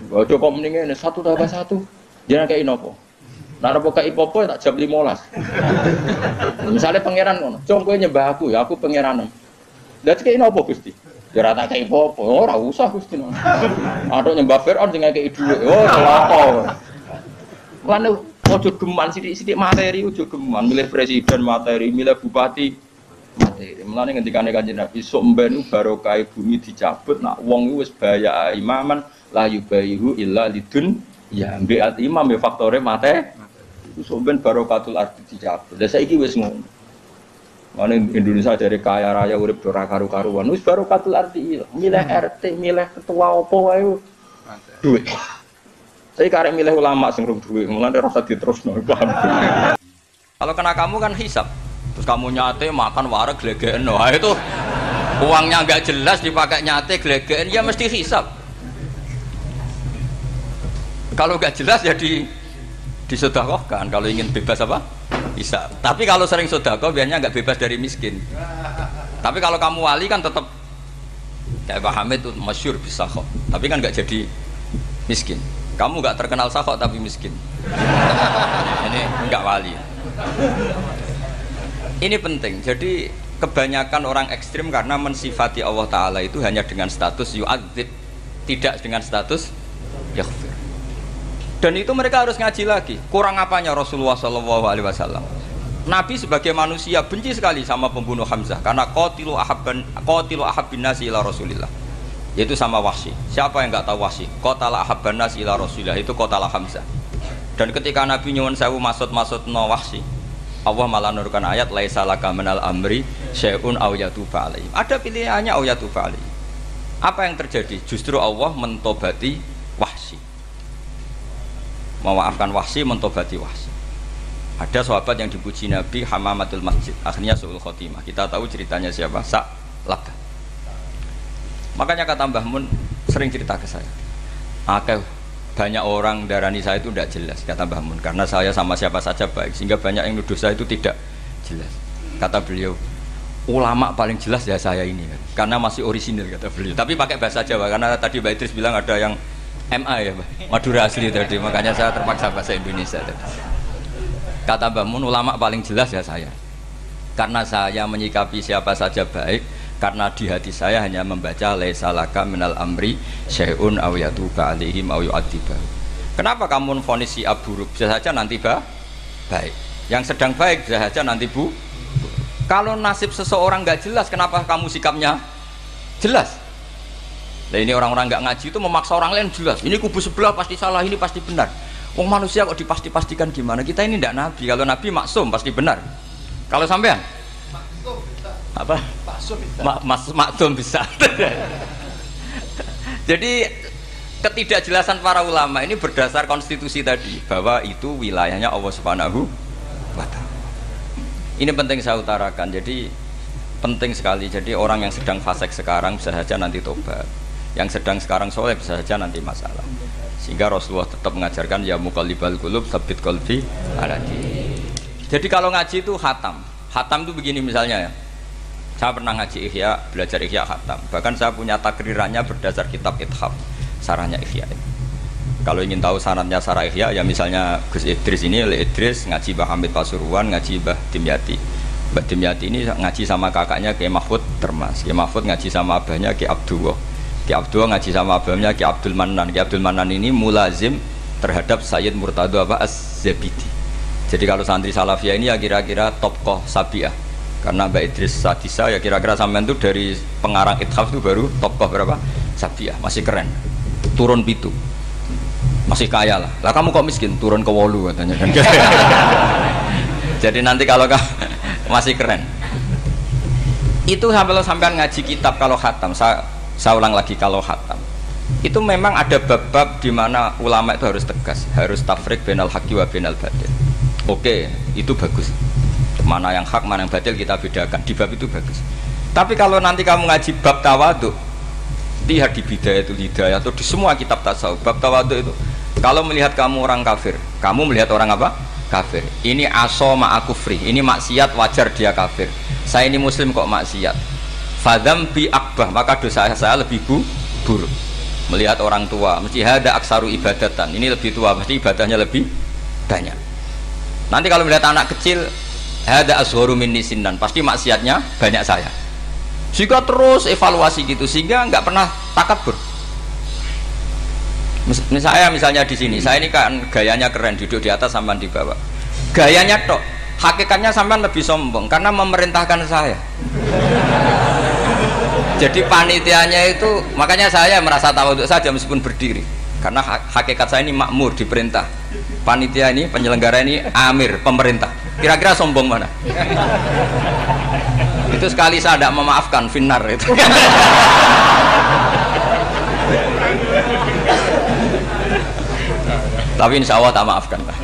ojo kok mendingan 1 tambah 1 jangan kayak inopo nah apa kayak ipopo tak jam 15 misalnya pangeran ngono cung kowe nyembah aku ya aku pangeran lha kayak inopo Gusti ya rata kayak ipopo ora usah Gusti ada nyembah Firaun sing kayak dhuwit oh celaka lan ojo geman sithik-sithik materi ojo geman milih presiden materi milih bupati materi. Mulane ngendikane Kanjeng Nabi sok mben barokah bumi dicabut nak wong wis baya imaman la yubayihu illa lidun ya mbek imam ya faktore mate. Iku sok mben barokatul ardi dicabut. Lah saiki wis ngono. Mana Indonesia dari kaya raya urip ora karu-karuan. Wis baru katul arti milih RT, milih ketua opo wae. Duit. Saya karek milih ulama sing rung duit, mulane rasa diterusno, paham. Kalau kena kamu kan hisab. Terus kamu nyate makan wareg glegeken. Wah itu uangnya enggak jelas dipakai nyate glegeken ya mesti hisab. Kalau enggak jelas ya disedekahkan kalau ingin bebas apa? Bisa. Tapi kalau sering sedekah biasanya nggak bebas dari miskin. Tapi kalau kamu wali kan tetap kayak Pak Hamid itu masyhur bisa kok. Tapi kan nggak jadi miskin. Kamu nggak terkenal sakok tapi miskin. Ini nggak wali. Ini penting. Jadi kebanyakan orang ekstrim karena mensifati Allah Taala itu hanya dengan status yu'adzib, tidak dengan status yaghfir. Dan itu mereka harus ngaji lagi. Kurang apanya Rasulullah SAW? Nabi sebagai manusia benci sekali sama pembunuh Hamzah karena qatilu ahabbin nasi ila Rasulillah. Yaitu sama Wahsy. Siapa yang nggak tahu Wahsy? Qatala ahabban nasi ila Rasulillah itu qatala Hamzah. Dan ketika Nabi nyuwun sewu maksud no Wahsy, Allah malah nurkan ayat laisa laka minal amri syai'un aw yatuba alaihim. Ada pilihannya aw yatuba alaihim. Apa yang terjadi? Justru Allah mentobati Wahsy. Memaafkan Wahsy, mentobati Wahsy. Ada sahabat yang dipuji Nabi Hamamatul Masjid, akhirnya su'ul khotimah. Kita tahu ceritanya siapa? Sa'labah. Makanya kata Mbah Mun sering cerita ke saya, banyak orang darani saya itu tidak jelas, kata Mbah Mun, karena saya sama siapa saja baik, sehingga banyak yang nuduh saya itu tidak jelas. Kata beliau, ulama paling jelas ya saya ini, karena masih orisinil, kata beliau. Tapi pakai bahasa Jawa, karena tadi Mbak Idris bilang ada yang MA ya, Madura asli tadi, makanya saya terpaksa bahasa Indonesia tadi. Kata Mbah Mun, ulama paling jelas ya saya, karena saya menyikapi siapa saja baik, karena di hati saya hanya membaca laisa laka minal amri syai'un aw yatuba alaihim aw yu'adziba. Kenapa kamu vonis si buruk? Bisa saja nanti baik. Yang sedang baik bisa saja nanti bu. Kalau nasib seseorang nggak jelas, kenapa kamu sikapnya jelas? Nah ini orang-orang nggak ngaji itu memaksa orang lain jelas. Ini kubu sebelah pasti salah, ini pasti benar. Wong manusia kok dipasti-pastikan gimana? Kita ini tidak nabi. Kalau nabi maksum pasti benar. Kalau sampean apa? Maksum bisa. Jadi ketidakjelasan para ulama ini berdasar konstitusi tadi bahwa itu wilayahnya Allah Subhanahu wa Ta'ala. Ini penting saya utarakan. Jadi penting sekali. Jadi orang yang sedang fasik sekarang bisa saja nanti tobat. Yang sedang sekarang soleh bisa saja nanti masalah. Sehingga Rasulullah tetap mengajarkan ya muqallibal qulub tsabbit qalbi ala dinik. Jadi kalau ngaji itu khatam. Khatam itu begini misalnya ya. Saya pernah ngaji Ihya, belajar Ihya khatam. Bahkan saya punya takrirannya berdasar kitab Ithaf, sarahnya Ihya. Kalau ingin tahu sanadnya sarah Ihya, ya misalnya Gus Idris ini, Idris ngaji Mbah Hamid Pasuruan, ngaji Mbah Dimyati. Mbah Dimyati ini ngaji sama kakaknya Kiai Mahfud Termas. Kiai Mahfud ngaji sama abahnya Kiai Abdullah. Kiai Abdullah ngaji sama abahnya Kiai Abdul Manan. Kiai Abdul Manan ini mulazim terhadap Sayyid Murtado Az-Zabidi. Jadi kalau santri Salafiyah ini ya kira-kira tokoh Sabiah. Karena Mbak Idris Sadisa ya kira-kira sampean itu dari pengarang Ithaf itu baru tokoh berapa? Sabiah, masih keren. Turun pitu. Masih kaya lah. Lah kamu kok miskin? Turun ke 8 katanya kan. Jadi nanti kalau masih keren. Itu sampean ngaji kitab kalau khatam, saya ulang lagi kalau khatam. Itu memang ada bab-bab di mana ulama itu harus tegas, harus tafriq bainal haqqi wa bainal batil. Oke, itu bagus. Mana yang hak, mana yang batil kita bedakan. Di bab itu bagus. Tapi kalau nanti kamu ngaji bab tawadhu, lihat di Bidayatul Hidayah atau di semua kitab tasawuf, bab tawadhu itu, kalau melihat kamu orang kafir, kamu melihat orang apa? Kafir. Ini aso ma'akufri, ini maksiat wajar dia kafir. Saya ini muslim kok maksiat. Fadam bi akbah, maka dosa saya lebih buruk. Melihat orang tua, mesti ada aksaru ibadatan. Ini lebih tua, mesti ibadahnya lebih banyak. Nanti kalau melihat anak kecil, ada asgharu minni sinnan, pasti maksiatnya banyak saya. Jika terus evaluasi gitu sehingga nggak pernah takabur. Misalnya di sini, saya ini kan gayanya keren, duduk di atas sampean di bawah. Gayanya tok, hakikatnya sampean lebih sombong karena memerintahkan saya. Jadi panitianya itu, makanya saya merasa tawadhu saja meskipun berdiri. Karena hakikat saya ini makmur, diperintah. Panitia ini, penyelenggara ini amir, pemerintah. Kira-kira sombong mana? Itu sekali saya tidak memaafkan finnar itu. Tapi insya Allah tak maafkan lah.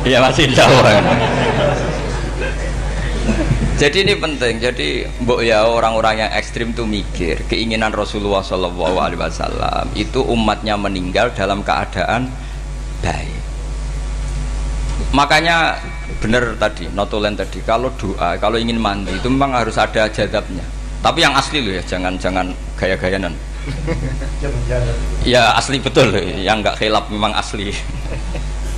Iya masih insya Allah. Jadi ini penting. Jadi mbok ya orang-orang yang ekstrim tuh mikir keinginan Rasulullah SAW itu umatnya meninggal dalam keadaan baik. Makanya benar tadi, notulen tadi, kalau doa, kalau ingin mandi itu memang harus ada jadabnya. Tapi yang asli loh ya, jangan gaya-gayanan. Ya asli betul loh, yang nggak khilaf memang asli.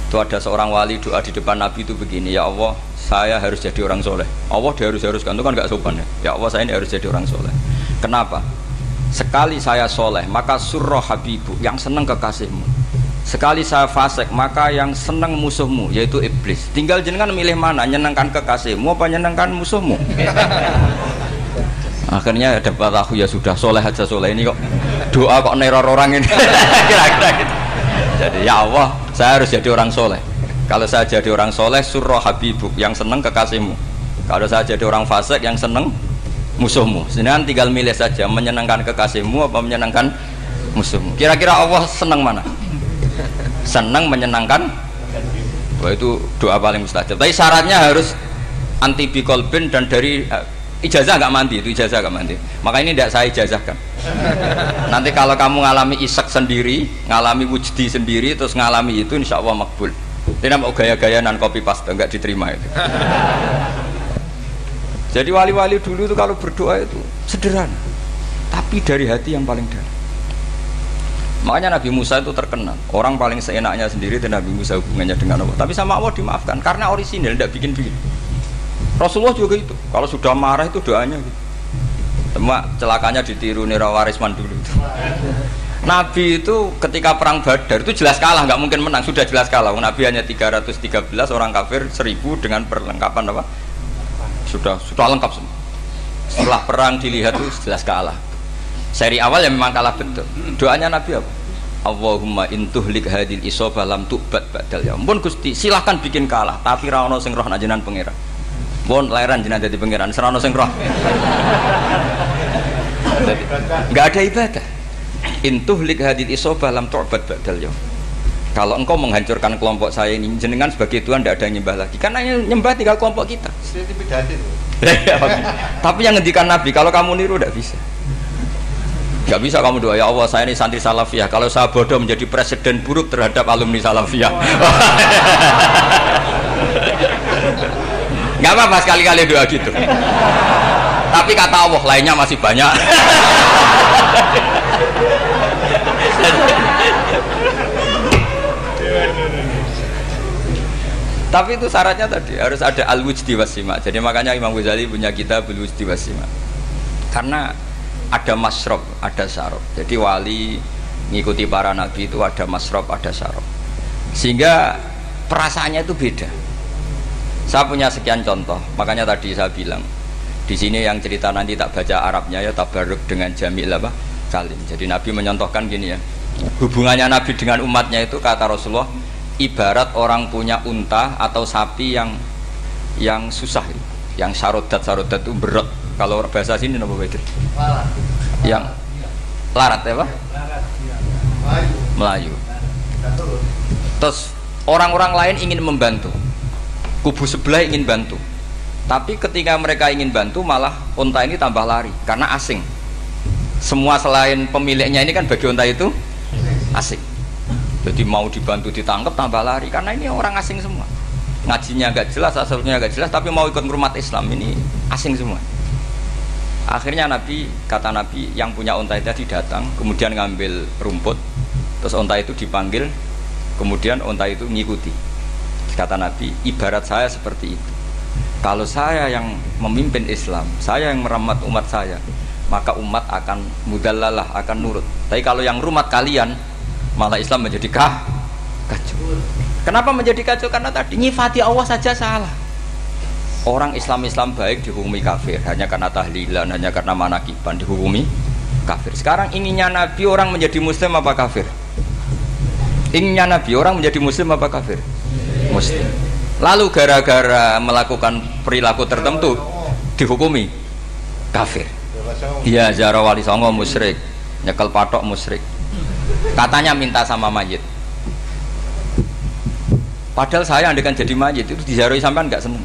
Itu ada seorang wali doa di depan Nabi itu begini, ya Allah, saya harus jadi orang soleh. Allah diharuskan, itu kan nggak sopan ya. Ya Allah, saya ini harus jadi orang soleh. Kenapa? Sekali saya soleh, maka surroh habibu, yang senang kekasihmu. Sekali saya fasik, maka yang senang musuhmu, yaitu iblis. Tinggal jenengan milih mana, nyenangkan kekasihmu apa nyenangkan musuhmu. Akhirnya dapat aku ya sudah soleh aja soleh ini kok doa kok neror orang ini. Kira-kira gitu. Jadi ya Allah, saya harus jadi orang soleh. Kalau saya jadi orang soleh, surroh habibuk, yang senang kekasihmu. Kalau saya jadi orang fasik, yang senang musuhmu. Sedangkan tinggal milih saja, menyenangkan kekasihmu apa menyenangkan musuhmu. Kira-kira Allah senang mana? Senang menyenangkan. Wah, itu doa paling mustajab. Tapi syaratnya harus anti bikolbin dan dari ijazah nggak mandi, itu ijazah nggak mandi. Maka ini tidak saya ijazahkan. Nanti kalau kamu ngalami isak sendiri, ngalami wujdi sendiri, terus ngalami itu insya Allah makbul. Tidak mau gaya-gayanan copy paste, nggak diterima itu. Jadi wali-wali dulu itu kalau berdoa itu sederhana, tapi dari hati yang paling dalam. Makanya Nabi Musa itu terkenal, orang paling seenaknya sendiri dan Nabi Musa hubungannya dengan Allah. Tapi sama Allah dimaafkan karena orisinil, tidak bikin-bikin. Rasulullah juga itu, kalau sudah marah itu doanya gitu. Cuma celakanya ditiru Nira Warisman dulu itu. Nabi itu ketika perang Badar itu jelas kalah, nggak mungkin menang, sudah jelas kalah. Nabi hanya 313, orang kafir 1000 dengan perlengkapan apa? Sudah lengkap semua. Setelah perang dilihat itu jelas kalah. Seri awal yang memang kalah betul. Doanya Nabi apa? Allahumma intuhlik hadil isobah lam tu'bad ba'dal ya. Ampun Gusti, silahkan bikin kalah, tapi ra ono sing roh nak jenengan pangeran. Bon lairan jenengan dadi pangeran, ora ono sing roh. Enggak ada ibadah. Intuhlik hadil isobah lam tu'bad ba'dal ya. Kalau engkau menghancurkan kelompok saya ini, jenengan sebagai Tuhan tidak ada yang nyembah lagi. Karena yang nyembah tinggal kelompok kita. Tapi yang ngendikan Nabi, kalau kamu niru tidak bisa. Gak bisa kamu doa, ya Allah saya ini santri salafiyah, kalau saya bodoh menjadi presiden buruk terhadap alumni salafiyah. Gak apa-apa sekali-kali doa gitu. Tapi kata Allah lainnya masih banyak. Tapi itu syaratnya tadi harus ada al-wujdi wasima. Jadi makanya Imam Ghazali punya kitab al-wujdi wasima. Karena ada masrob, ada syarab. Jadi wali ngikuti para nabi itu ada masrob, ada syarab. Sehingga perasaannya itu beda. Saya punya sekian contoh. Makanya tadi saya bilang di sini yang cerita nanti tak baca Arabnya ya tabarruk dengan jamil apa kalim. Jadi Nabi menyontohkan gini ya. Hubungannya Nabi dengan umatnya itu kata Rasulullah ibarat orang punya unta atau sapi yang susah, yang sarodat itu berat. Kalau bahasa sini apa begitu? Yang larat ya Pak? Melayu. Terus orang-orang lain ingin membantu, kubu sebelah ingin bantu, tapi ketika mereka ingin bantu malah unta ini tambah lari karena asing. Semua selain pemiliknya ini kan bagi unta itu asing. Jadi mau dibantu ditangkap tambah lari karena ini orang asing semua. Ngajinya agak jelas, asalnya agak jelas, tapi mau ikut ngurmat Islam ini asing semua. Akhirnya kata Nabi yang punya unta itu tadi datang, kemudian ngambil rumput, terus unta itu dipanggil, kemudian unta itu ngikuti. Kata Nabi, ibarat saya seperti itu. Kalau saya yang memimpin Islam, saya yang merawat umat saya, maka umat akan mudallalah, akan nurut. Tapi kalau yang rumat kalian, malah Islam menjadi kacau. Kenapa menjadi kacau? Karena tadi nyifati Allah saja salah. Orang Islam baik dihukumi kafir hanya karena tahlilan, hanya karena manakiban dihukumi kafir. Sekarang inginnya Nabi orang menjadi muslim apa kafir? Inginnya Nabi orang menjadi muslim apa kafir? Muslim. Lalu gara-gara melakukan perilaku tertentu dihukumi kafir. Iya, ziarah wali songo musyrik, nyekel patok musyrik. Katanya minta sama mayit. Padahal saya andekan jadi mayit itu diziarahi sampean enggak seneng.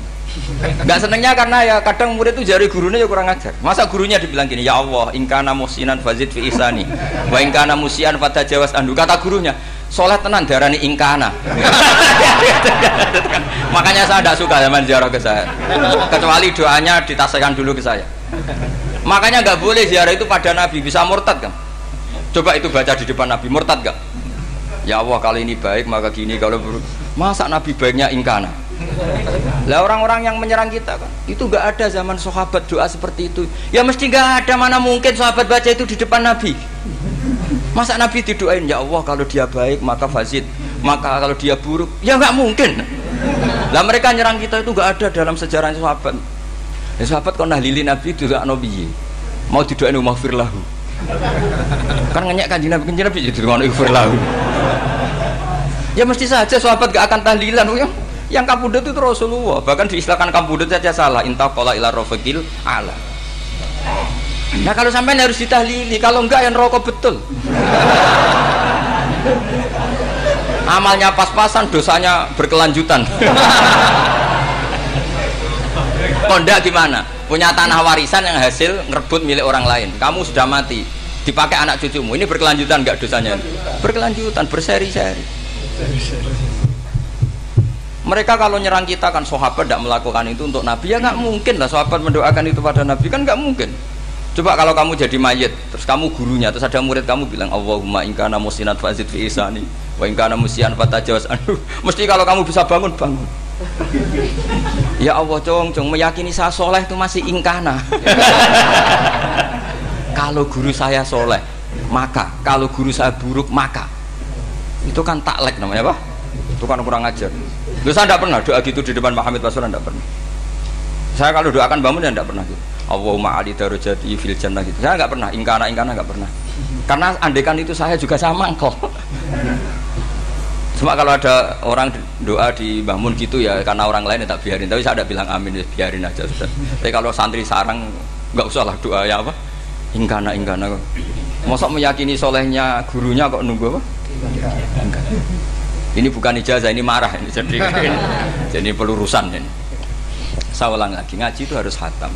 Enggak senengnya karena ya kadang murid itu jari gurunya ya kurang ajar. Masa gurunya dibilang gini, ya Allah, ingkana musinan fazid fi ihsani, wa ingkana musian fatajawas andu. Kata gurunya, soleh tenan darani ingkana. Makanya saya tidak suka zaman ziarah ke saya, kecuali doanya ditasihkan dulu ke saya. Makanya nggak boleh ziarah itu pada Nabi, bisa murtad kan? Coba itu baca di depan Nabi, murtad gak? Ya Allah, kalau ini baik maka gini, kalau buruk. Masa Nabi baiknya ingkana? Lah orang-orang yang menyerang kita kan, itu nggak ada zaman sahabat doa seperti itu. Ya mesti nggak ada, mana mungkin sahabat baca itu di depan Nabi. Masa Nabi didoain, ya Allah kalau dia baik maka fazid, maka kalau dia buruk, ya nggak mungkin. Lah mereka nyerang kita itu nggak ada dalam sejarah sahabat. Ya sahabat kok nahlili Nabi itu gak nabi, mau didoain maghfir lahu. Kan ngenyek kanjeng Nabi jadi ngono maghfir lahu. Ya mesti saja sahabat gak akan tahlilan. Yang kabudut itu Rasulullah, bahkan diistilahkan kabudut saja salah. Intaqala ila rafiqil ala. Nah kalau sampai harus ditahlili, kalau enggak yang rokok betul. Amalnya pas-pasan, dosanya berkelanjutan. Kondak gimana? Punya tanah warisan yang hasil ngerebut milik orang lain. Kamu sudah mati, dipakai anak cucumu. Ini berkelanjutan enggak dosanya? Berkelanjutan, berseri-seri. Mereka kalau nyerang kita kan sahabat tidak melakukan itu untuk Nabi, ya nggak mungkin lah sahabat mendoakan itu pada Nabi, kan nggak mungkin. Coba kalau kamu jadi mayit, terus kamu gurunya, terus ada murid kamu bilang Allahumma ingkana musinat fazid fi isani wa ingkana musian fatajawaz anhu. Mesti kalau kamu bisa bangun. Ya Allah, cong meyakini saya soleh itu masih ingkana. Kalau guru saya soleh maka, kalau guru saya buruk maka. Itu kan taklek namanya, apa? Itu kan kurang ajar. Loh, saya tidak pernah doa gitu di depan Muhammad Rasulullah, tidak pernah. Saya kalau doakan bangun ya tidak pernah gitu. Allahumma ali darajati fil jannah gitu. Saya nggak pernah, ingkana nggak pernah. Karena andekan itu saya juga sama mangkol. Cuma kalau ada orang doa di bangun gitu ya karena orang lain ya tak biarin. Tapi saya tidak bilang amin, ya biarin aja sudah. Tapi kalau santri sarang nggak usah lah doa ya apa? Ingkana. Mosok meyakini solehnya gurunya kok nunggu apa? Enggak. Ini bukan ijazah, ini marah ini. Jadi pelurusan ini. Saya ulang lagi, ngaji itu harus khatam.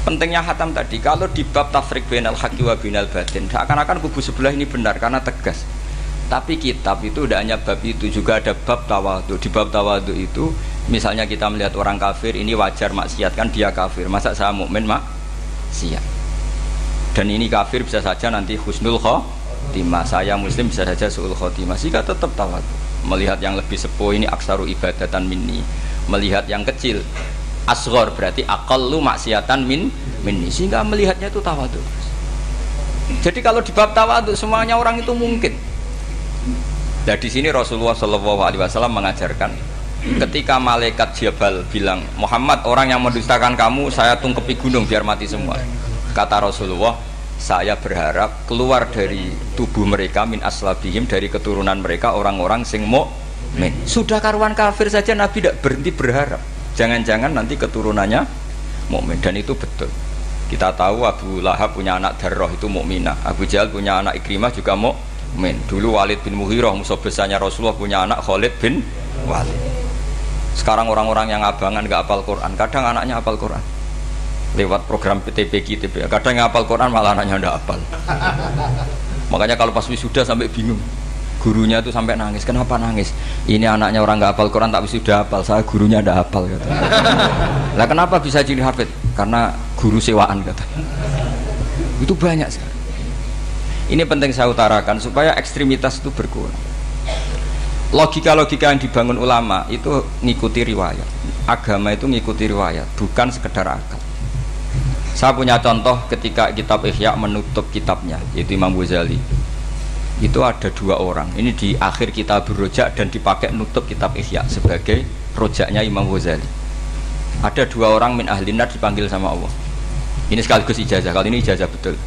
Pentingnya khatam tadi, kalau di bab tafriq bainal haqqi wa bainal batin, seakan-akan kubu sebelah ini benar karena tegas. Tapi kitab itu tidak hanya bab itu, juga ada bab tawadhu. Di bab tawadhu itu, misalnya kita melihat orang kafir, ini wajar maksiat kan dia kafir. Masa saya mukmin maksiat? Dan ini kafir bisa saja nanti husnul khotimah, saya muslim bisa saja su'ul khotimah. Jika tetap tawadhu, melihat yang lebih sepuh ini aksaru ibadatan minni, melihat yang kecil asghar berarti aqallu maksiatan minni, sehingga melihatnya itu tawadhu. Jadi kalau di bab tawadhu semuanya orang itu mungkin. Nah di sini Rasulullah SAW mengajarkan, ketika malaikat Jabal bilang, Muhammad, orang yang mendustakan kamu saya tungkepi gunung biar mati semua. Kata Rasulullah, saya berharap keluar dari tubuh mereka min aslabihim, dari keturunan mereka orang-orang sing mukmin. Sudah karuan kafir saja Nabi tidak berhenti berharap, jangan-jangan nanti keturunannya mukmin. Dan itu betul. Kita tahu Abu Lahab punya anak Darroh itu mukminah, Abu Jahal punya anak Ikrimah juga mukmin. Dulu Walid bin Mughirah musuh besarnya Rasulullah punya anak Khalid bin Walid. Sekarang orang-orang yang abangan gak hafal Quran, kadang anaknya hafal Quran lewat program PTPQ, kadang yang hafal Quran malah anaknya tidak hafal. Makanya kalau pas wisuda sampai bingung, gurunya itu sampai nangis. Kenapa nangis? Ini anaknya orang nggak hafal Quran tak wisuda hafal, saya gurunya tidak hafal kata. Lah kenapa bisa jadi hafid? Karena guru sewaan kata. Itu banyak sekali. Ini penting saya utarakan supaya ekstremitas itu berkurang. Logika-logika yang dibangun ulama itu ngikuti riwayat. Agama itu ngikuti riwayat, bukan sekedar akal. Saya punya contoh ketika kitab Ihya menutup kitabnya, yaitu Imam Ghazali. Itu ada dua orang, ini di akhir kitab Rojak dan dipakai nutup kitab Ihya sebagai rojaknya Imam Ghazali. Ada dua orang min ahli nar dipanggil sama Allah. Ini sekaligus ijazah, kali ini ijazah betul.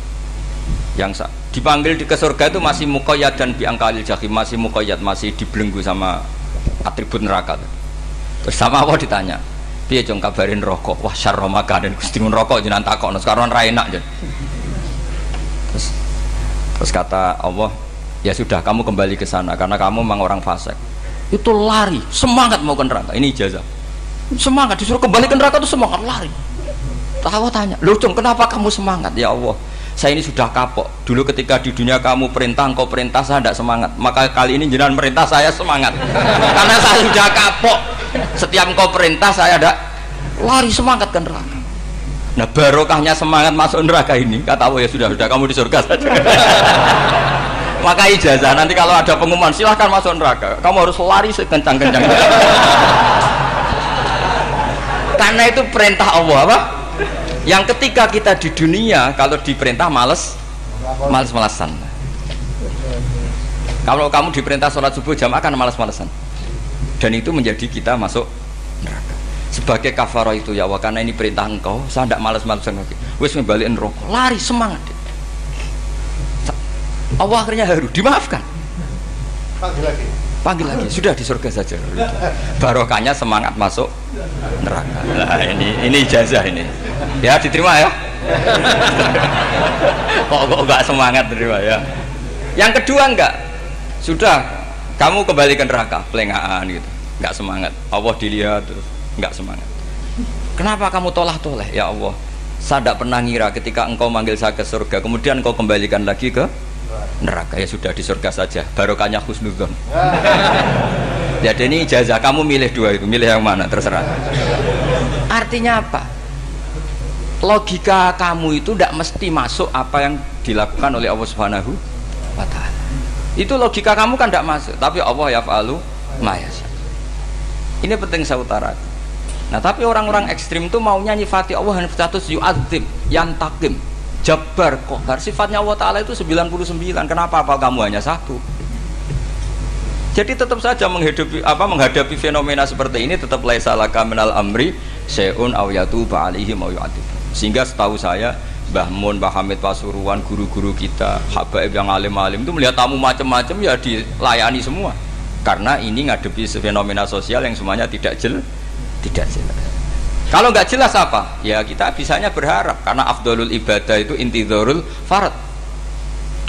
Yang dipanggil ke surga itu masih muqayyad dan biangkalil jahim, masih muqayyad, masih dibelenggu sama atribut neraka. Terus sama Allah ditanya, piye jong kabarin rokok? Wah syarra makanin Gusti rokok jenengan takokno sekarang ra enak jen. Terus kata Allah, ya sudah kamu kembali ke sana karena kamu memang orang fasik. Itu lari, semangat mau ke neraka. Ini ijazah. Semangat disuruh kembali ke neraka itu semangat lari. Allah tanya, "Loh, Jong, kenapa kamu semangat?" Ya Allah, saya ini sudah kapok. Dulu ketika di dunia kamu perintah, engkau perintah, saya tidak semangat. Maka kali ini jenengan perintah saya semangat. Karena saya sudah kapok. Setiap engkau perintah saya ada lari semangat ke neraka. Nah barokahnya semangat masuk neraka ini kata Allah, ya sudah kamu di surga saja. Maka ijazah nanti kalau ada pengumuman silahkan masuk neraka, kamu harus lari sekencang-kencang. Karena itu perintah Allah apa? Yang ketika kita di dunia kalau diperintah males-malesan. Kalau kamu diperintah sholat subuh jamaah kan males-malesan. Dan itu menjadi kita masuk neraka. Sebagai kafarah itu ya Allah, karena ini perintah engkau, saya tidak males-malesan lagi. Wis ngembaliin rokok, lari semangat. Allah akhirnya haru, dimaafkan. Panggil lagi, sudah di surga saja. Barokahnya semangat masuk neraka. Nah, ini ijazah ini. Ya diterima ya. kok enggak semangat terima ya. Yang kedua enggak. Sudah kamu kembali ke neraka, pelengahan gitu. Enggak semangat. Allah dilihat terus enggak semangat. Kenapa kamu tolah-toleh? Ya Allah, saya tidak pernah ngira ketika engkau manggil saya ke surga, kemudian engkau kembalikan lagi ke neraka. Ya sudah di surga saja, barokahnya husnudzon. Jadi ini ijazah, kamu milih dua itu, milih yang mana terserah. Artinya apa? Logika kamu itu tidak mesti masuk apa yang dilakukan oleh Allah Subhanahu wa Ta'ala. Itu logika kamu kan tidak masuk, tapi Allah yaf'alu ma yasha. Ini penting saya utarakan. Nah tapi orang-orang ekstrim itu maunya nyifati Allah dengan status yu'adzib, yantakim, Jabbar, Qahar. Sifatnya Allah Ta'ala itu 99. Kenapa apa kamu hanya satu? Jadi tetap saja menghadapi fenomena seperti ini tetap laisa laka minal amri syai'un aw yatuba alaihim aw yu'adzib. Sehingga setahu saya Mbah Mun, Mbah Hamid Pasuruan, guru-guru kita, habaib yang alim-alim itu melihat tamu macam-macam ya dilayani semua. Karena ini ngadepi fenomena sosial yang semuanya tidak jelas. Kalau nggak jelas apa? Ya kita bisanya berharap karena afdolul ibadah itu intidharul farad.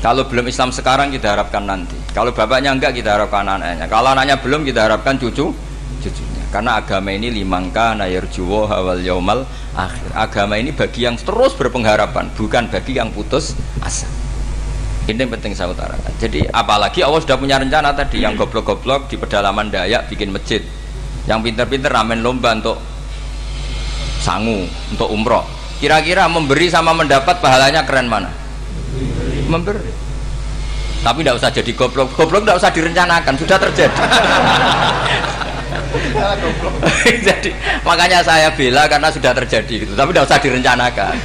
Kalau belum Islam sekarang kita harapkan nanti. Kalau bapaknya enggak kita harapkan anaknya. Kalau anaknya belum kita harapkan cucunya. Karena agama ini limangka nayarjuwa hawal yaumal akhir. Agama ini bagi yang terus berpengharapan, bukan bagi yang putus asa. Ini yang penting saya utarakan. Jadi apalagi Allah sudah punya rencana tadi, yang goblok-goblok di pedalaman Dayak bikin masjid, yang pinter-pinter ramen lomba untuk sangu, untuk umroh. Kira-kira memberi sama mendapat pahalanya keren mana? Memberi. Tapi tidak usah jadi goblok. Goblok tidak usah direncanakan, sudah terjadi. Jadi makanya saya bela karena sudah terjadi gitu. Tapi tidak usah direncanakan.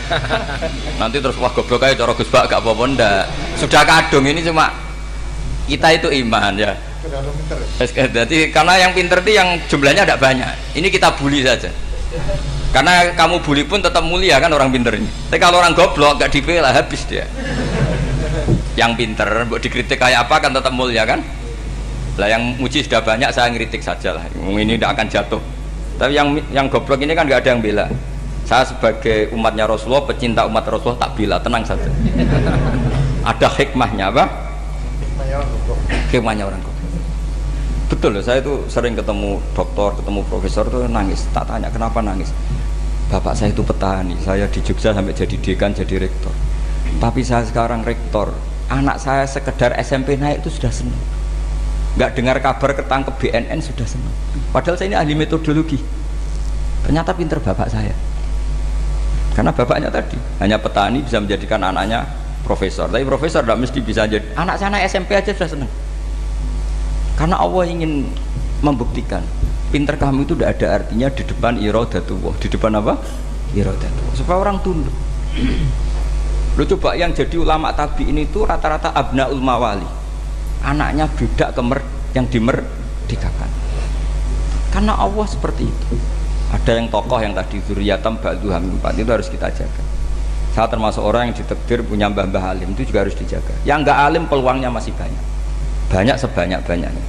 Nanti terus wah goblok aja cara Gus Bak gak apa-apa ndak. Sudah kadung ini cuma kita itu iman ya. Jadi karena yang pinter itu yang jumlahnya tidak banyak. Ini kita bully saja. Karena kamu bully pun tetap mulia kan orang pinter ini. Tapi kalau orang goblok gak dibela habis dia. Yang pinter buat dikritik kayak apa kan tetap mulia kan. Lah yang muji sudah banyak saya ngeritik saja lah. Ini tidak akan jatuh. Tapi yang goblok ini kan nggak ada yang bela. Saya sebagai umatnya Rasulullah, pecinta umat Rasulullah tak bela, tenang saja. Ada hikmahnya apa? Hikmahnya orang goblok. Betul loh, saya itu sering ketemu dokter, ketemu profesor tuh nangis. Tak tanya kenapa nangis. Bapak saya itu petani, saya di Jogja sampai jadi dekan, jadi rektor. Tapi saya sekarang rektor, anak saya sekedar SMP naik itu sudah senang. Nggak dengar kabar ketangkep BNN sudah senang. Padahal saya ini ahli metodologi. Ternyata pinter bapak saya. Karena bapaknya tadi hanya petani bisa menjadikan anaknya profesor. Tapi profesor tidak mesti bisa jadi. Anak saya naik SMP aja sudah senang. Karena Allah ingin membuktikan pinter kamu itu tidak ada artinya di depan iradatullah. Di depan apa? Iradatullah. Supaya orang tunduk. Lu coba yang jadi ulama tabi'in itu rata-rata abnaul mawali. Anaknya budak yang dimerdekakan. Karena Allah seperti itu. Ada yang tokoh yang tadi dzurriyatam ba'duham 4 itu harus kita jaga. Saya termasuk orang yang ditakdir punya mbah-mbah alim, itu juga harus dijaga. Yang enggak alim peluangnya masih banyak. Banyak sebanyak-banyaknya.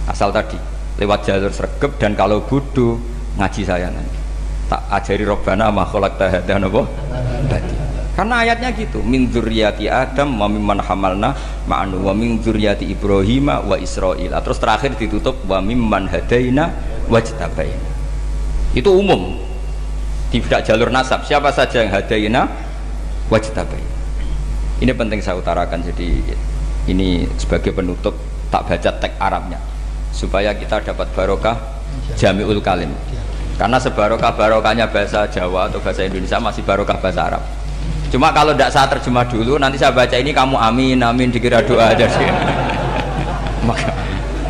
Asal tadi lewat jalur sregep, dan kalau bodoh ngaji saya nanti. Tak ajari Rabbana ma khalaqta hadza napa? Karena ayatnya gitu, min dzurriyyati Adam wa mimman hamalna ma'anu wa min dzurriyyati Ibrahim wa Israil. Terus terakhir ditutup wa mimman hadaina wajtabaina. Itu umum. Tidak jalur nasab. Siapa saja yang hadaina wajtabaina. Ini penting saya utarakan. Jadi ini sebagai penutup tak baca teks Arabnya supaya kita dapat barokah Jami'ul Kalim. Karena sebarokah-barokahnya bahasa Jawa atau bahasa Indonesia masih barokah bahasa Arab. Cuma kalau tidak saya terjemah dulu, nanti saya baca ini kamu amin, amin dikira doa aja sih.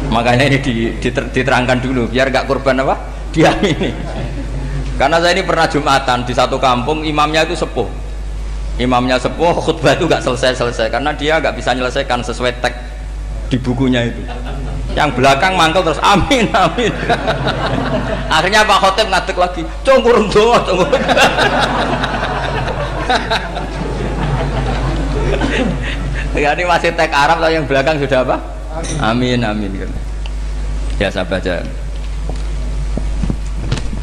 Makanya ini diterangkan dulu, biar gak korban apa? Diamini. Karena saya ini pernah Jumatan di satu kampung, imamnya itu sepuh. Imamnya sepuh, khutbah itu gak selesai-selesai karena dia gak bisa menyelesaikan sesuai teks di bukunya itu. Yang belakang mangkel terus amin amin. Akhirnya Pak Khotib ngadeg lagi, congkurung doa, congkurung. Ini masih teks Arab, tapi yang belakang sudah apa? Amin amin. Ya saya baca.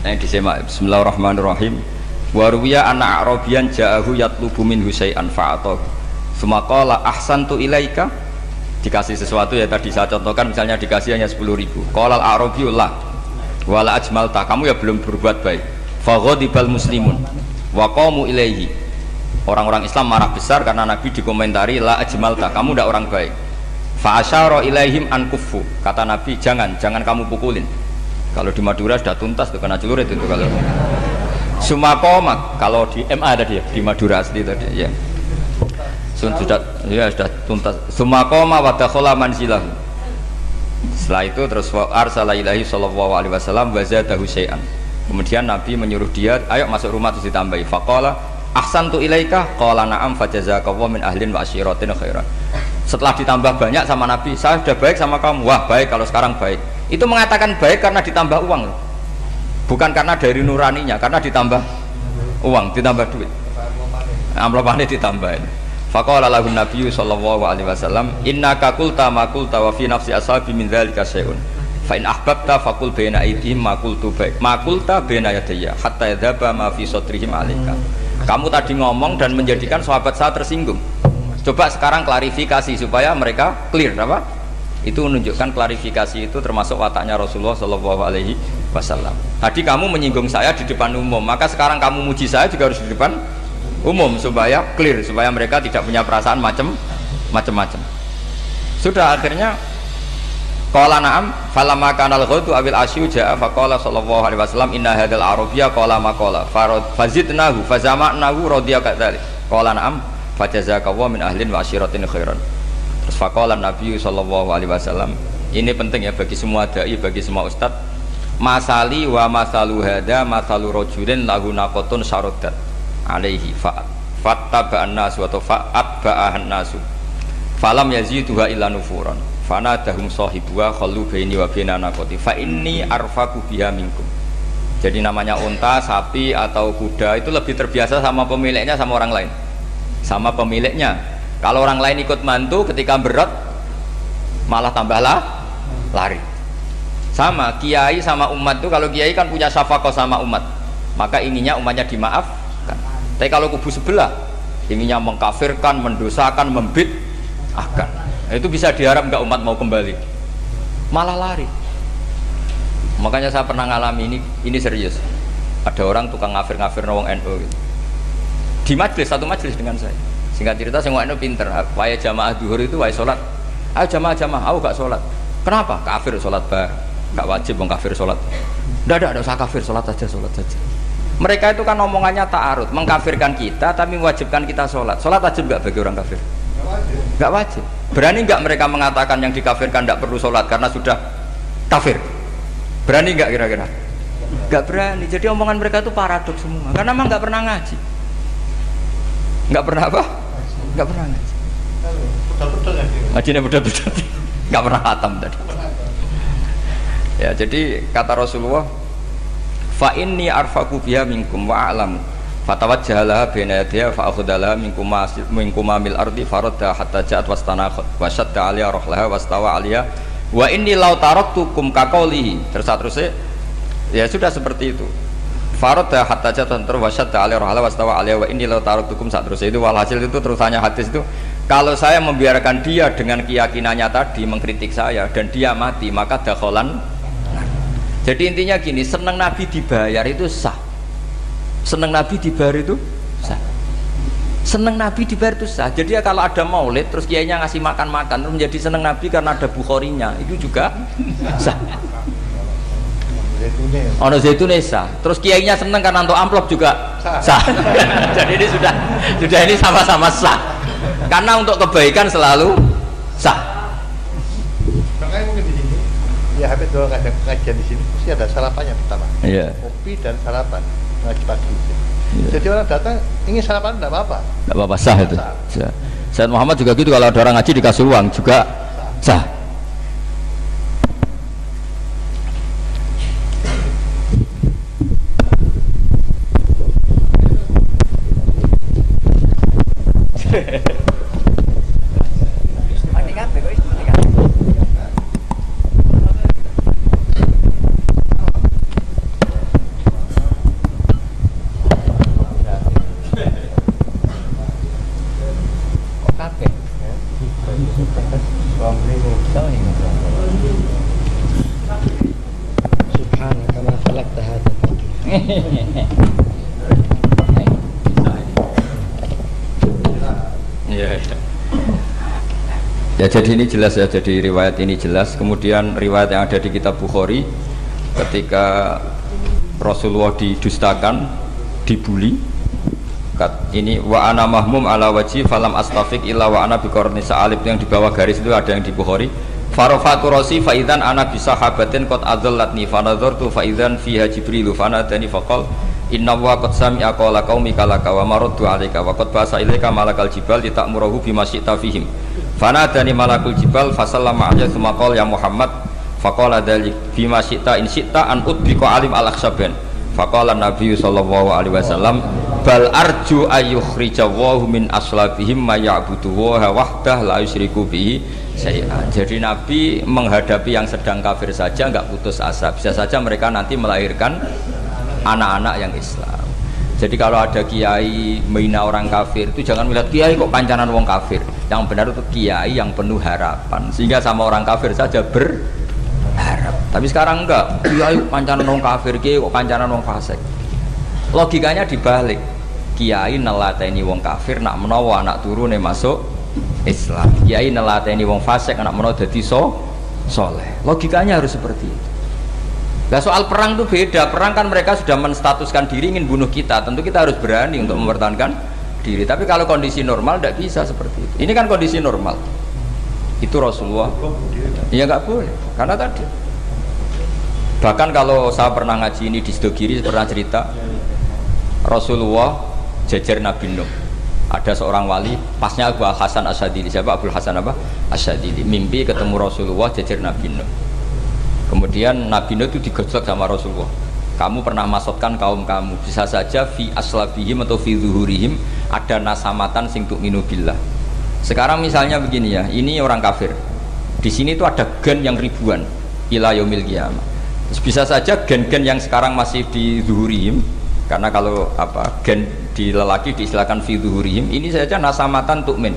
Ini disimak. Bismillahirrahmanirrahim. Waruwiya anak Arabian ja'ahu yatlubu min husay'an fa'atahu. Sumaqala ahsantu ilaika. Dikasih sesuatu ya tadi saya contohkan, misalnya dikasih hanya 10.000. Qalal Arabiyullah wala ajmalta, kamu ya belum berbuat baik. Faghadibal muslimun wa qamu ilaihi. Orang-orang Islam marah besar karena Nabi dikomentari la ajmalta, kamu tidak orang baik. Fa asyara ilaihim an kuffu, kata Nabi jangan kamu pukulin. Kalau di Madura sudah tuntas tuh kena celurit itu kalau. Sumakoma, kalau di MA tadi ya, di Madura asli tadi ya. Sudah tuntas. Sumakoma wa dakhala manzilahu. Setelah itu terus arsala ilahi sallallahu alaihi wasallam wa zadahu syai'an. Kemudian Nabi menyuruh dia, ayo masuk rumah terus ditambahi. Faqala ahsantu ilaika qala na'am fajazakallahu min ahlin wa asyiratin khairan. Setelah ditambah banyak sama Nabi, saya sudah baik sama kamu. Wah, baik kalau sekarang baik. Itu mengatakan baik karena ditambah uang loh. Bukan karena dari nuraninya, karena ditambah uang, ditambah duit. Amplopane ditambahin. Faqala lahu Nabi sallallahu alaihi wasallam, innaka qulta ma qulta wa fi nafsi ashabi min dzalika syai'un. Fa in ahbabta faqul baina aydihim ma qultu baik. Ma qulta baina yadayya hatta yadhaba ma fi sadrihim alaika. Kamu tadi ngomong dan menjadikan sahabat saya tersinggung. Coba sekarang klarifikasi supaya mereka clear apa? Itu menunjukkan klarifikasi itu termasuk wataknya Rasulullah sallallahu alaihi wasallam. Tadi kamu menyinggung saya di depan umum, maka sekarang kamu muji saya juga harus di depan umum supaya clear, supaya mereka tidak punya perasaan macam-macam. Sudah akhirnya qala na'am falamma kana al-ghadu awil asyu ja'a faqala sallallahu alaihi wasallam inna hadzal arabiyya qala ma qala fazidnahu fazama'nahu radiya kadzalik qala na'am fajazakallahu min ahlin wa asyiratin khairan. Terus faqala Nabi sallallahu alaihi wasallam, ini penting ya bagi semua dai, bagi semua ustaz, masali wa masalu hada masalu rajulin lahu naqatun syaradat alaihi fattaba'an nasu atau fa'atba'ahan nasu falam yaziduha illa nufuran fanadahum sahibuha khallu baini wa baina naqati fa inni arfaku biha minkum. Jadi namanya unta, sapi atau kuda itu lebih terbiasa sama pemiliknya, sama orang lain, sama pemiliknya. Kalau orang lain ikut mantu ketika berat malah tambahlah lari. Sama kiai sama umat tuh, kalau kiai kan punya syafaqah sama umat, maka inginnya umatnya dimaafkan. Tapi kalau kubu sebelah inginnya mengkafirkan, mendosakan, membid'ahkan, itu bisa diharap nggak umat mau kembali, malah lari. Makanya saya pernah ngalami ini serius. Ada orang tukang ngafir-ngafir nawang NU gitu. Di majelis, satu majelis dengan saya. Singkat cerita, semua NU pinter. Waya jamaah duhur itu waya sholat. Ayo jamaah, aku gak sholat. Kenapa? Kafir sholat bah. Gak wajib mengkafir sholat. Tidak usah kafir, sholat saja. Mereka itu kan omongannya ta'arud, mengkafirkan kita tapi mewajibkan kita sholat. Sholat wajib gak bagi orang kafir? Gak wajib. Berani gak mereka mengatakan yang dikafirkan tidak perlu sholat karena sudah kafir? Berani gak kira-kira? Gak berani. Jadi omongan mereka itu paradoks semua, karena memang gak pernah ngaji. Gak pernah apa? Gak pernah ngaji. Ngajinya betul-betul gak pernah khatam tadi. Ya, jadi kata Rasulullah, fa inni arfaku biha minkum wa a'lamu fatawajjalaha baina yadayya fa akhudalaha minkum mil ardi faradda hatta ja'at wastanakhat wa shadda 'aliya rahlaha wastawa 'aliya Wa inni law taraktukum kaqaulihi. Terus ya sudah seperti itu. Farada hatta jatan terwasyadda alaihi rohala wastawa alaihi wa inni law taraktukum satrusnya itu walhasil itu terusannya hadis itu kalau saya membiarkan dia dengan keyakinannya tadi mengkritik saya dan dia mati maka dakholan. Jadi intinya gini, seneng Nabi dibayar itu sah. Seneng Nabi dibayar itu sah. Seneng Nabi dibayar itu sah. Jadi ya kalau ada maulid terus kiainya ngasih makan-makan terus menjadi seneng Nabi karena ada Bukharinya itu juga sah. Ono zaitune sah. Terus kiainya seneng karena untuk amplop juga sah. Jadi ini sudah ini sama-sama sah. Karena untuk kebaikan selalu sah. Makanya mungkin di sini ya habis dua kajian di sini pasti ada sarapannya pertama. Iya. Kopi dan sarapan ngaji pagi. Iya. Jadi orang datang ingin sarapan tidak apa-apa. Tidak apa-apa sah itu. Sah. Sayyid Muhammad juga gitu, kalau ada orang ngaji dikasih uang juga sah. Ya jadi ini jelas ya, jadi riwayat ini jelas. Kemudian riwayat yang ada di kitab Bukhari ketika Rasulullah didustakan, dibuli. Ini wa ana mahmum ala wajhi falam astafiq illa wa ana biqarni sa'alib, yang di bawah garis itu ada yang di Bukhari. Farafatu rasi fa idzan ana bi sahabatin qad adallatni fa nadartu fa idzan fiha jibril fa nadani faqal inna wa qad sami'a qala qaumika laka wa maraddu 'alaika wa qad basa ilaika malakal jibal litamurahu bima syi'ta fihim. Fanadani malakul jibal fasallama alayhi tsumma qala ya Muhammad faqala dzalik bima syi'ta in syi'ta an udbika alim al-akhsaban faqala Nabi sallallahu alaihi wasallam bal arju ayyukhrijawahu min aslabihim may ya'budu wa wahdah la yusyriku bihi syai'an. Jadi Nabi menghadapi yang sedang kafir saja enggak putus asa, bisa saja mereka nanti melahirkan anak-anak yang Islam. Jadi kalau ada kiai menghina orang kafir itu jangan melihat kiai kok pancanan wong kafir. Yang benar itu kiai yang penuh harapan, sehingga sama orang kafir saja berharap. Tapi sekarang enggak, kiai pancanan wong kafir, kiai kok pancanan wong fasik. Logikanya dibalik. Kiai nelateni wong kafir nak menawa anak turune masuk Islam. Kiai nelateni wong fasik anak menawa dadi soleh. Logikanya harus seperti itu. Nah soal perang itu beda. Perang kan mereka sudah menstatuskan diri ingin bunuh kita. Tentu kita harus berani untuk mempertahankan diri. Tapi kalau kondisi normal tidak bisa seperti itu. Ini kan kondisi normal. Itu Rasulullah. Ya nggak boleh. Karena tadi. Bahkan kalau saya pernah ngaji ini di Sidogiri pernah cerita Rasulullah jejer Nabi Nuh. Ada seorang wali, pasnya Abu Hasan Asyadili. Siapa Abu Hasan apa? Asyadili. Mimpi ketemu Rasulullah jejer Nabi Nuh. Kemudian Nabi Nuh itu digojlok sama Rasulullah. Kamu pernah masukkan kaum kamu, bisa saja fi aslabihim atau fi zuhurihim ada nasamatan sing tu'minu billah. Sekarang misalnya begini ya, ini orang kafir. Di sini itu ada gen yang ribuan ila yaumil qiyamah. Bisa saja gen-gen yang sekarang masih di zuhurihim, karena kalau apa gen di lelaki diistilahkan fi zuhurihim, ini saja nasamatan tu'min.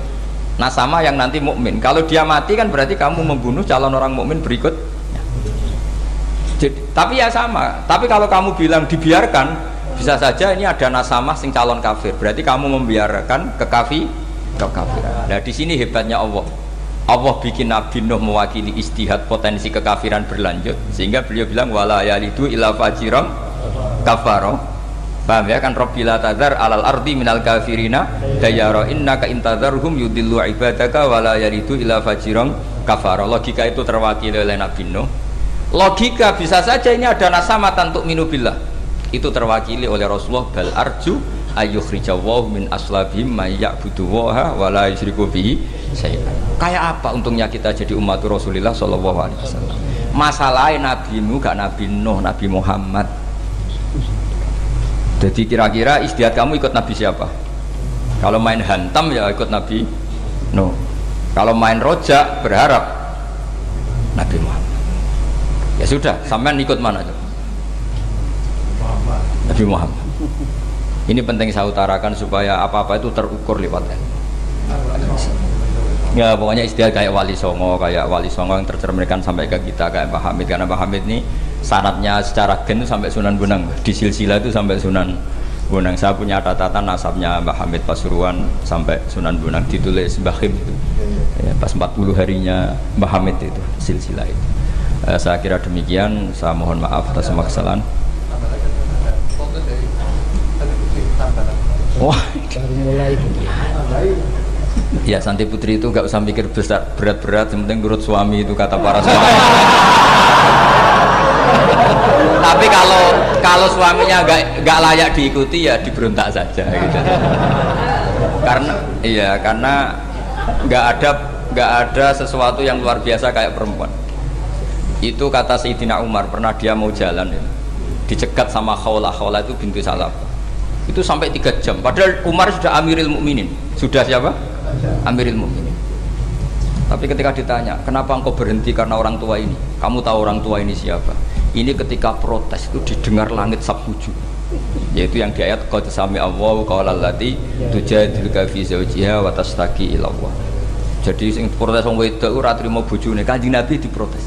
Nasama yang nanti mukmin. Kalau dia mati kan berarti kamu membunuh calon orang mukmin berikut. Jadi, tapi ya sama. Tapi kalau kamu bilang dibiarkan, bisa saja ini ada nasama sing calon kafir. Berarti kamu membiarkan kekafiran. Nah di sini hebatnya Allah. Allah bikin Nabi Nuh mewakili istihad potensi kekafiran berlanjut, sehingga beliau bilang wala yalidu illa fajiran kafaro. Paham ya kan? Rabbila tadzar alal ardi minal kafirina dayara innaka intadzarhum yudillu ibadaka wala yalidu illa fajiran kafaro. Logika itu terwakili oleh Nabi Nuh. Logika bisa saja ini ada nasamatan untuk minubillah, itu terwakili oleh Rasulullah bal arju ayyukhrijawahu min aslabihim may ya'budu wa la yusyriku bihi syai'an. Kayak apa untungnya kita jadi umat Rasulullah sallallahu alaihi wasallam? Masalahnya Nabi Nuh gak Nabi Nuh, Nabi Muhammad. Jadi kira-kira istiadat kamu ikut Nabi siapa? Kalau main hantam ya ikut Nabi Nuh. Kalau main rojak berharap Nabi Muhammad. Ya sudah, sampean ikut mana tuh? Nabi Muhammad. Ini penting saya utarakan supaya apa-apa itu terukur lewatnya. Ya pokoknya istilah kayak Wali Songo yang tercerminkan sampai ke kita kayak Pak Hamid, karena Pak Hamid ini sanadnya secara gen sampai Sunan Bonang, di silsilah itu sampai Sunan Bonang. Saya punya catatan nasabnya Mbah Hamid Pasuruan sampai Sunan Bonang, ditulis Mbah Khim itu ya, pas 40 harinya Mbah Hamid itu silsilah itu. Saya kira demikian, saya mohon maaf atas semua kesalahan. Wah, baru mulai. Ya Santi Putri itu nggak usah mikir besar berat-berat, yang penting nurut suami, itu kata para suami. Tapi kalau suaminya nggak layak diikuti ya diberontak saja gitu. Karena nggak ada sesuatu yang luar biasa kayak perempuan. Itu kata Sayyidina Umar, pernah dia mau jalan ya, dicegat sama Khawlah itu bintu Salaf. Itu sampai 3 jam. Padahal Umar sudah Amirul Mukminin. Sudah siapa? Amirul Mukminin. Tapi ketika ditanya, kenapa engkau berhenti karena orang tua ini? Kamu tahu orang tua ini siapa? Ini ketika protes itu didengar langit sabtuju. Yaitu yang di ayat qad sami Allahu qaulal lati tujadiluka fi zawjiha wa tashtaki ila Allah. Jadi sing protes wong wedok ora trimo bojone, Kanjeng Nabi diprotes.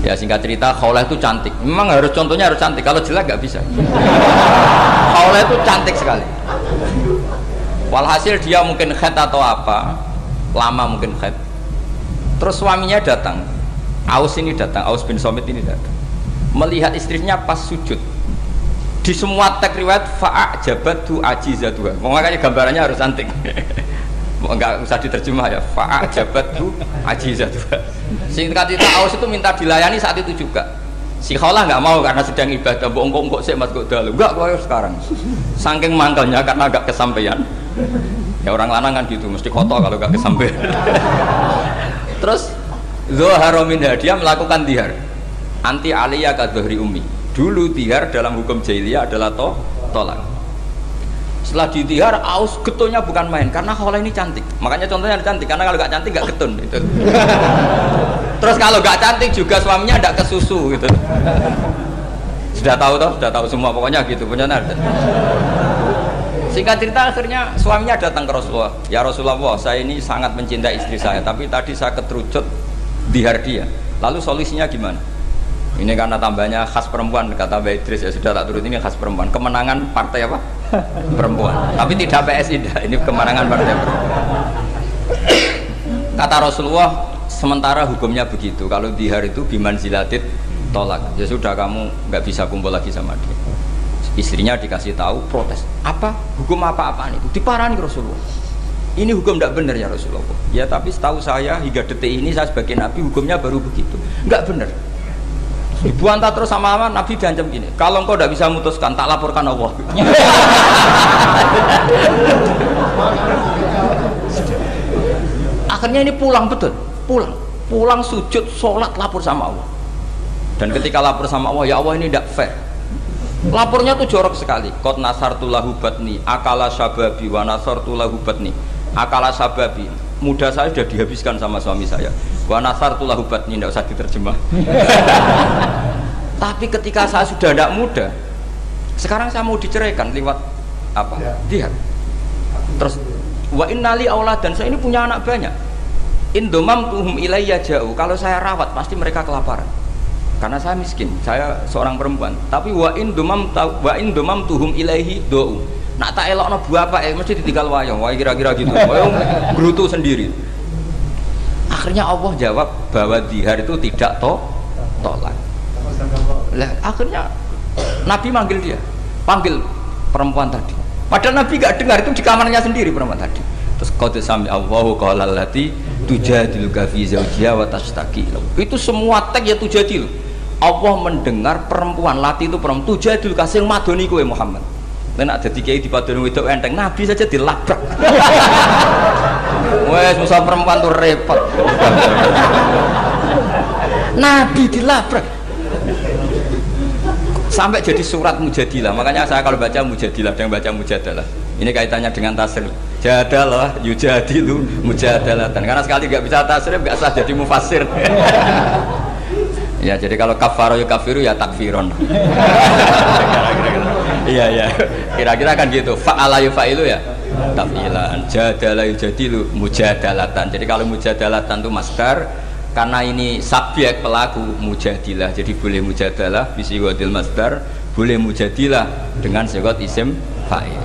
Ya singkat cerita, Khawlah itu cantik. Memang contohnya harus cantik. Kalau jelek nggak bisa. Khawlah itu cantik sekali. Walhasil dia mungkin khed atau apa, lama mungkin khed. Terus suaminya datang. Aus bin Somit ini datang. Melihat istrinya pas sujud. Di semua teks riwayat fa'ajabatu ajizatuha. Makanya gambarannya harus cantik. Enggak usah diterjemah ya, fa'ajabatu ajizatuha. Singkat cerita, Aus itu minta dilayani saat itu juga. Si Khawlah nggak mau karena sedang ibadah. Bongkok sih mas kok dalu. Enggak kok sekarang. Saking mangkelnya karena agak kesampaian. Ya orang lanang kan gitu, mesti kotor kalau nggak kesampaian. Terus Zuhara minha, dia melakukan dihar. Anti aliyah ka dhuhri ummi. Dulu dihar dalam hukum jahiliyah adalah tolak. Setelah ditihar, Aus getulnya bukan main karena Khawlah ini cantik. Makanya contohnya cantik, karena kalau nggak cantik nggak getun gitu. Terus kalau nggak cantik juga suaminya tidak kesusu gitu. Sudah tahu semua pokoknya gitu punya ada. Singkat cerita akhirnya suaminya datang ke Rasulullah. Ya Rasulullah, saya ini sangat mencintai istri saya, tapi tadi saya keterucut dihar dia. Lalu solusinya gimana? Ini karena tambahnya khas perempuan, kata Mbak Idris, ya sudah tak turut, ini khas perempuan. Kemenangan partai apa? Perempuan. Tapi tidak PSI, ini kemenangan partai perempuan. Kata Rasulullah, sementara hukumnya begitu. Kalau dihar itu biman zilatit tolak. Ya sudah, kamu nggak bisa kumpul lagi sama dia. Istrinya dikasih tahu, protes. Apa? Hukum apa-apaan itu? Diparani Rasulullah. Ini hukum tidak benar ya Rasulullah. Ya tapi setahu saya hingga detik ini saya sebagai Nabi hukumnya baru begitu. Nggak benar. Dibuantah terus sama Nabi diancam gini, kalau engkau tidak bisa memutuskan, tak laporkan Allah. Akhirnya ini pulang betul, pulang sujud, sholat, lapor sama Allah. Dan ketika lapor sama Allah, ya Allah ini tidak fair. Lapornya tuh jorok sekali. Qad nasartu lahu batni, akala syababi wa nasartu lahu batni. Akala syababi, muda saya sudah dihabiskan sama suami saya. Wa nasartu lahu batni, tidak usah diterjemah. Tapi ketika saya sudah tidak muda, sekarang saya mau diceraikan lewat apa? Dia. Terus wa innali auladan, saya ini punya anak banyak. Indomam tuhum ilayya jauh. Kalau saya rawat pasti mereka kelaparan. Karena saya miskin, saya seorang perempuan. Tapi wa in domam tuhum ilaihi do'u. Nak tak elokno bapak mesti ditinggal wayang, wae kira-kira gitu. Wayang gerutu sendiri. Akhirnya Allah jawab bahwa dihar itu tidak tolak. Lah akhirnya Nabi manggil dia, panggil perempuan tadi. Padahal Nabi gak dengar, itu di kamarnya sendiri perempuan tadi. Terus qad sami Allahu qaulal lati tujadiluka fi zawjiha wa tashtaki. Itu semua teks ya tujadil. Allah mendengar perempuan, lati itu perempuan, tujadil kasih madoni kowe Muhammad. Nek dadi kiai dipadoni wedok enteng, Nabi saja dilabrak. Wes susah perempuan tuh repot. Nabi dilabrak. Sampai jadi surat Mujadilah. Makanya saya kalau baca Mujadilah dan baca Mujadalah, Ini kaitannya dengan tasrif. Jadalah yujadilu mujadalatan. Karena sekali nggak bisa tasrif nggak sah jadi mufassir. Ya jadi kalau kafaro ya kafiru ya takfiron. Iya ya. Kira-kira kan gitu. Fa'ala yufa'ilu ya taf'ilan. Jadalah yujadilu mujadalatan. Jadi kalau mujadalatan itu masdar, karena ini subjek pelaku mujadilah. Jadi boleh mujadalah bisigotil masdar, boleh mujadilah dengan sigot isim fa'il.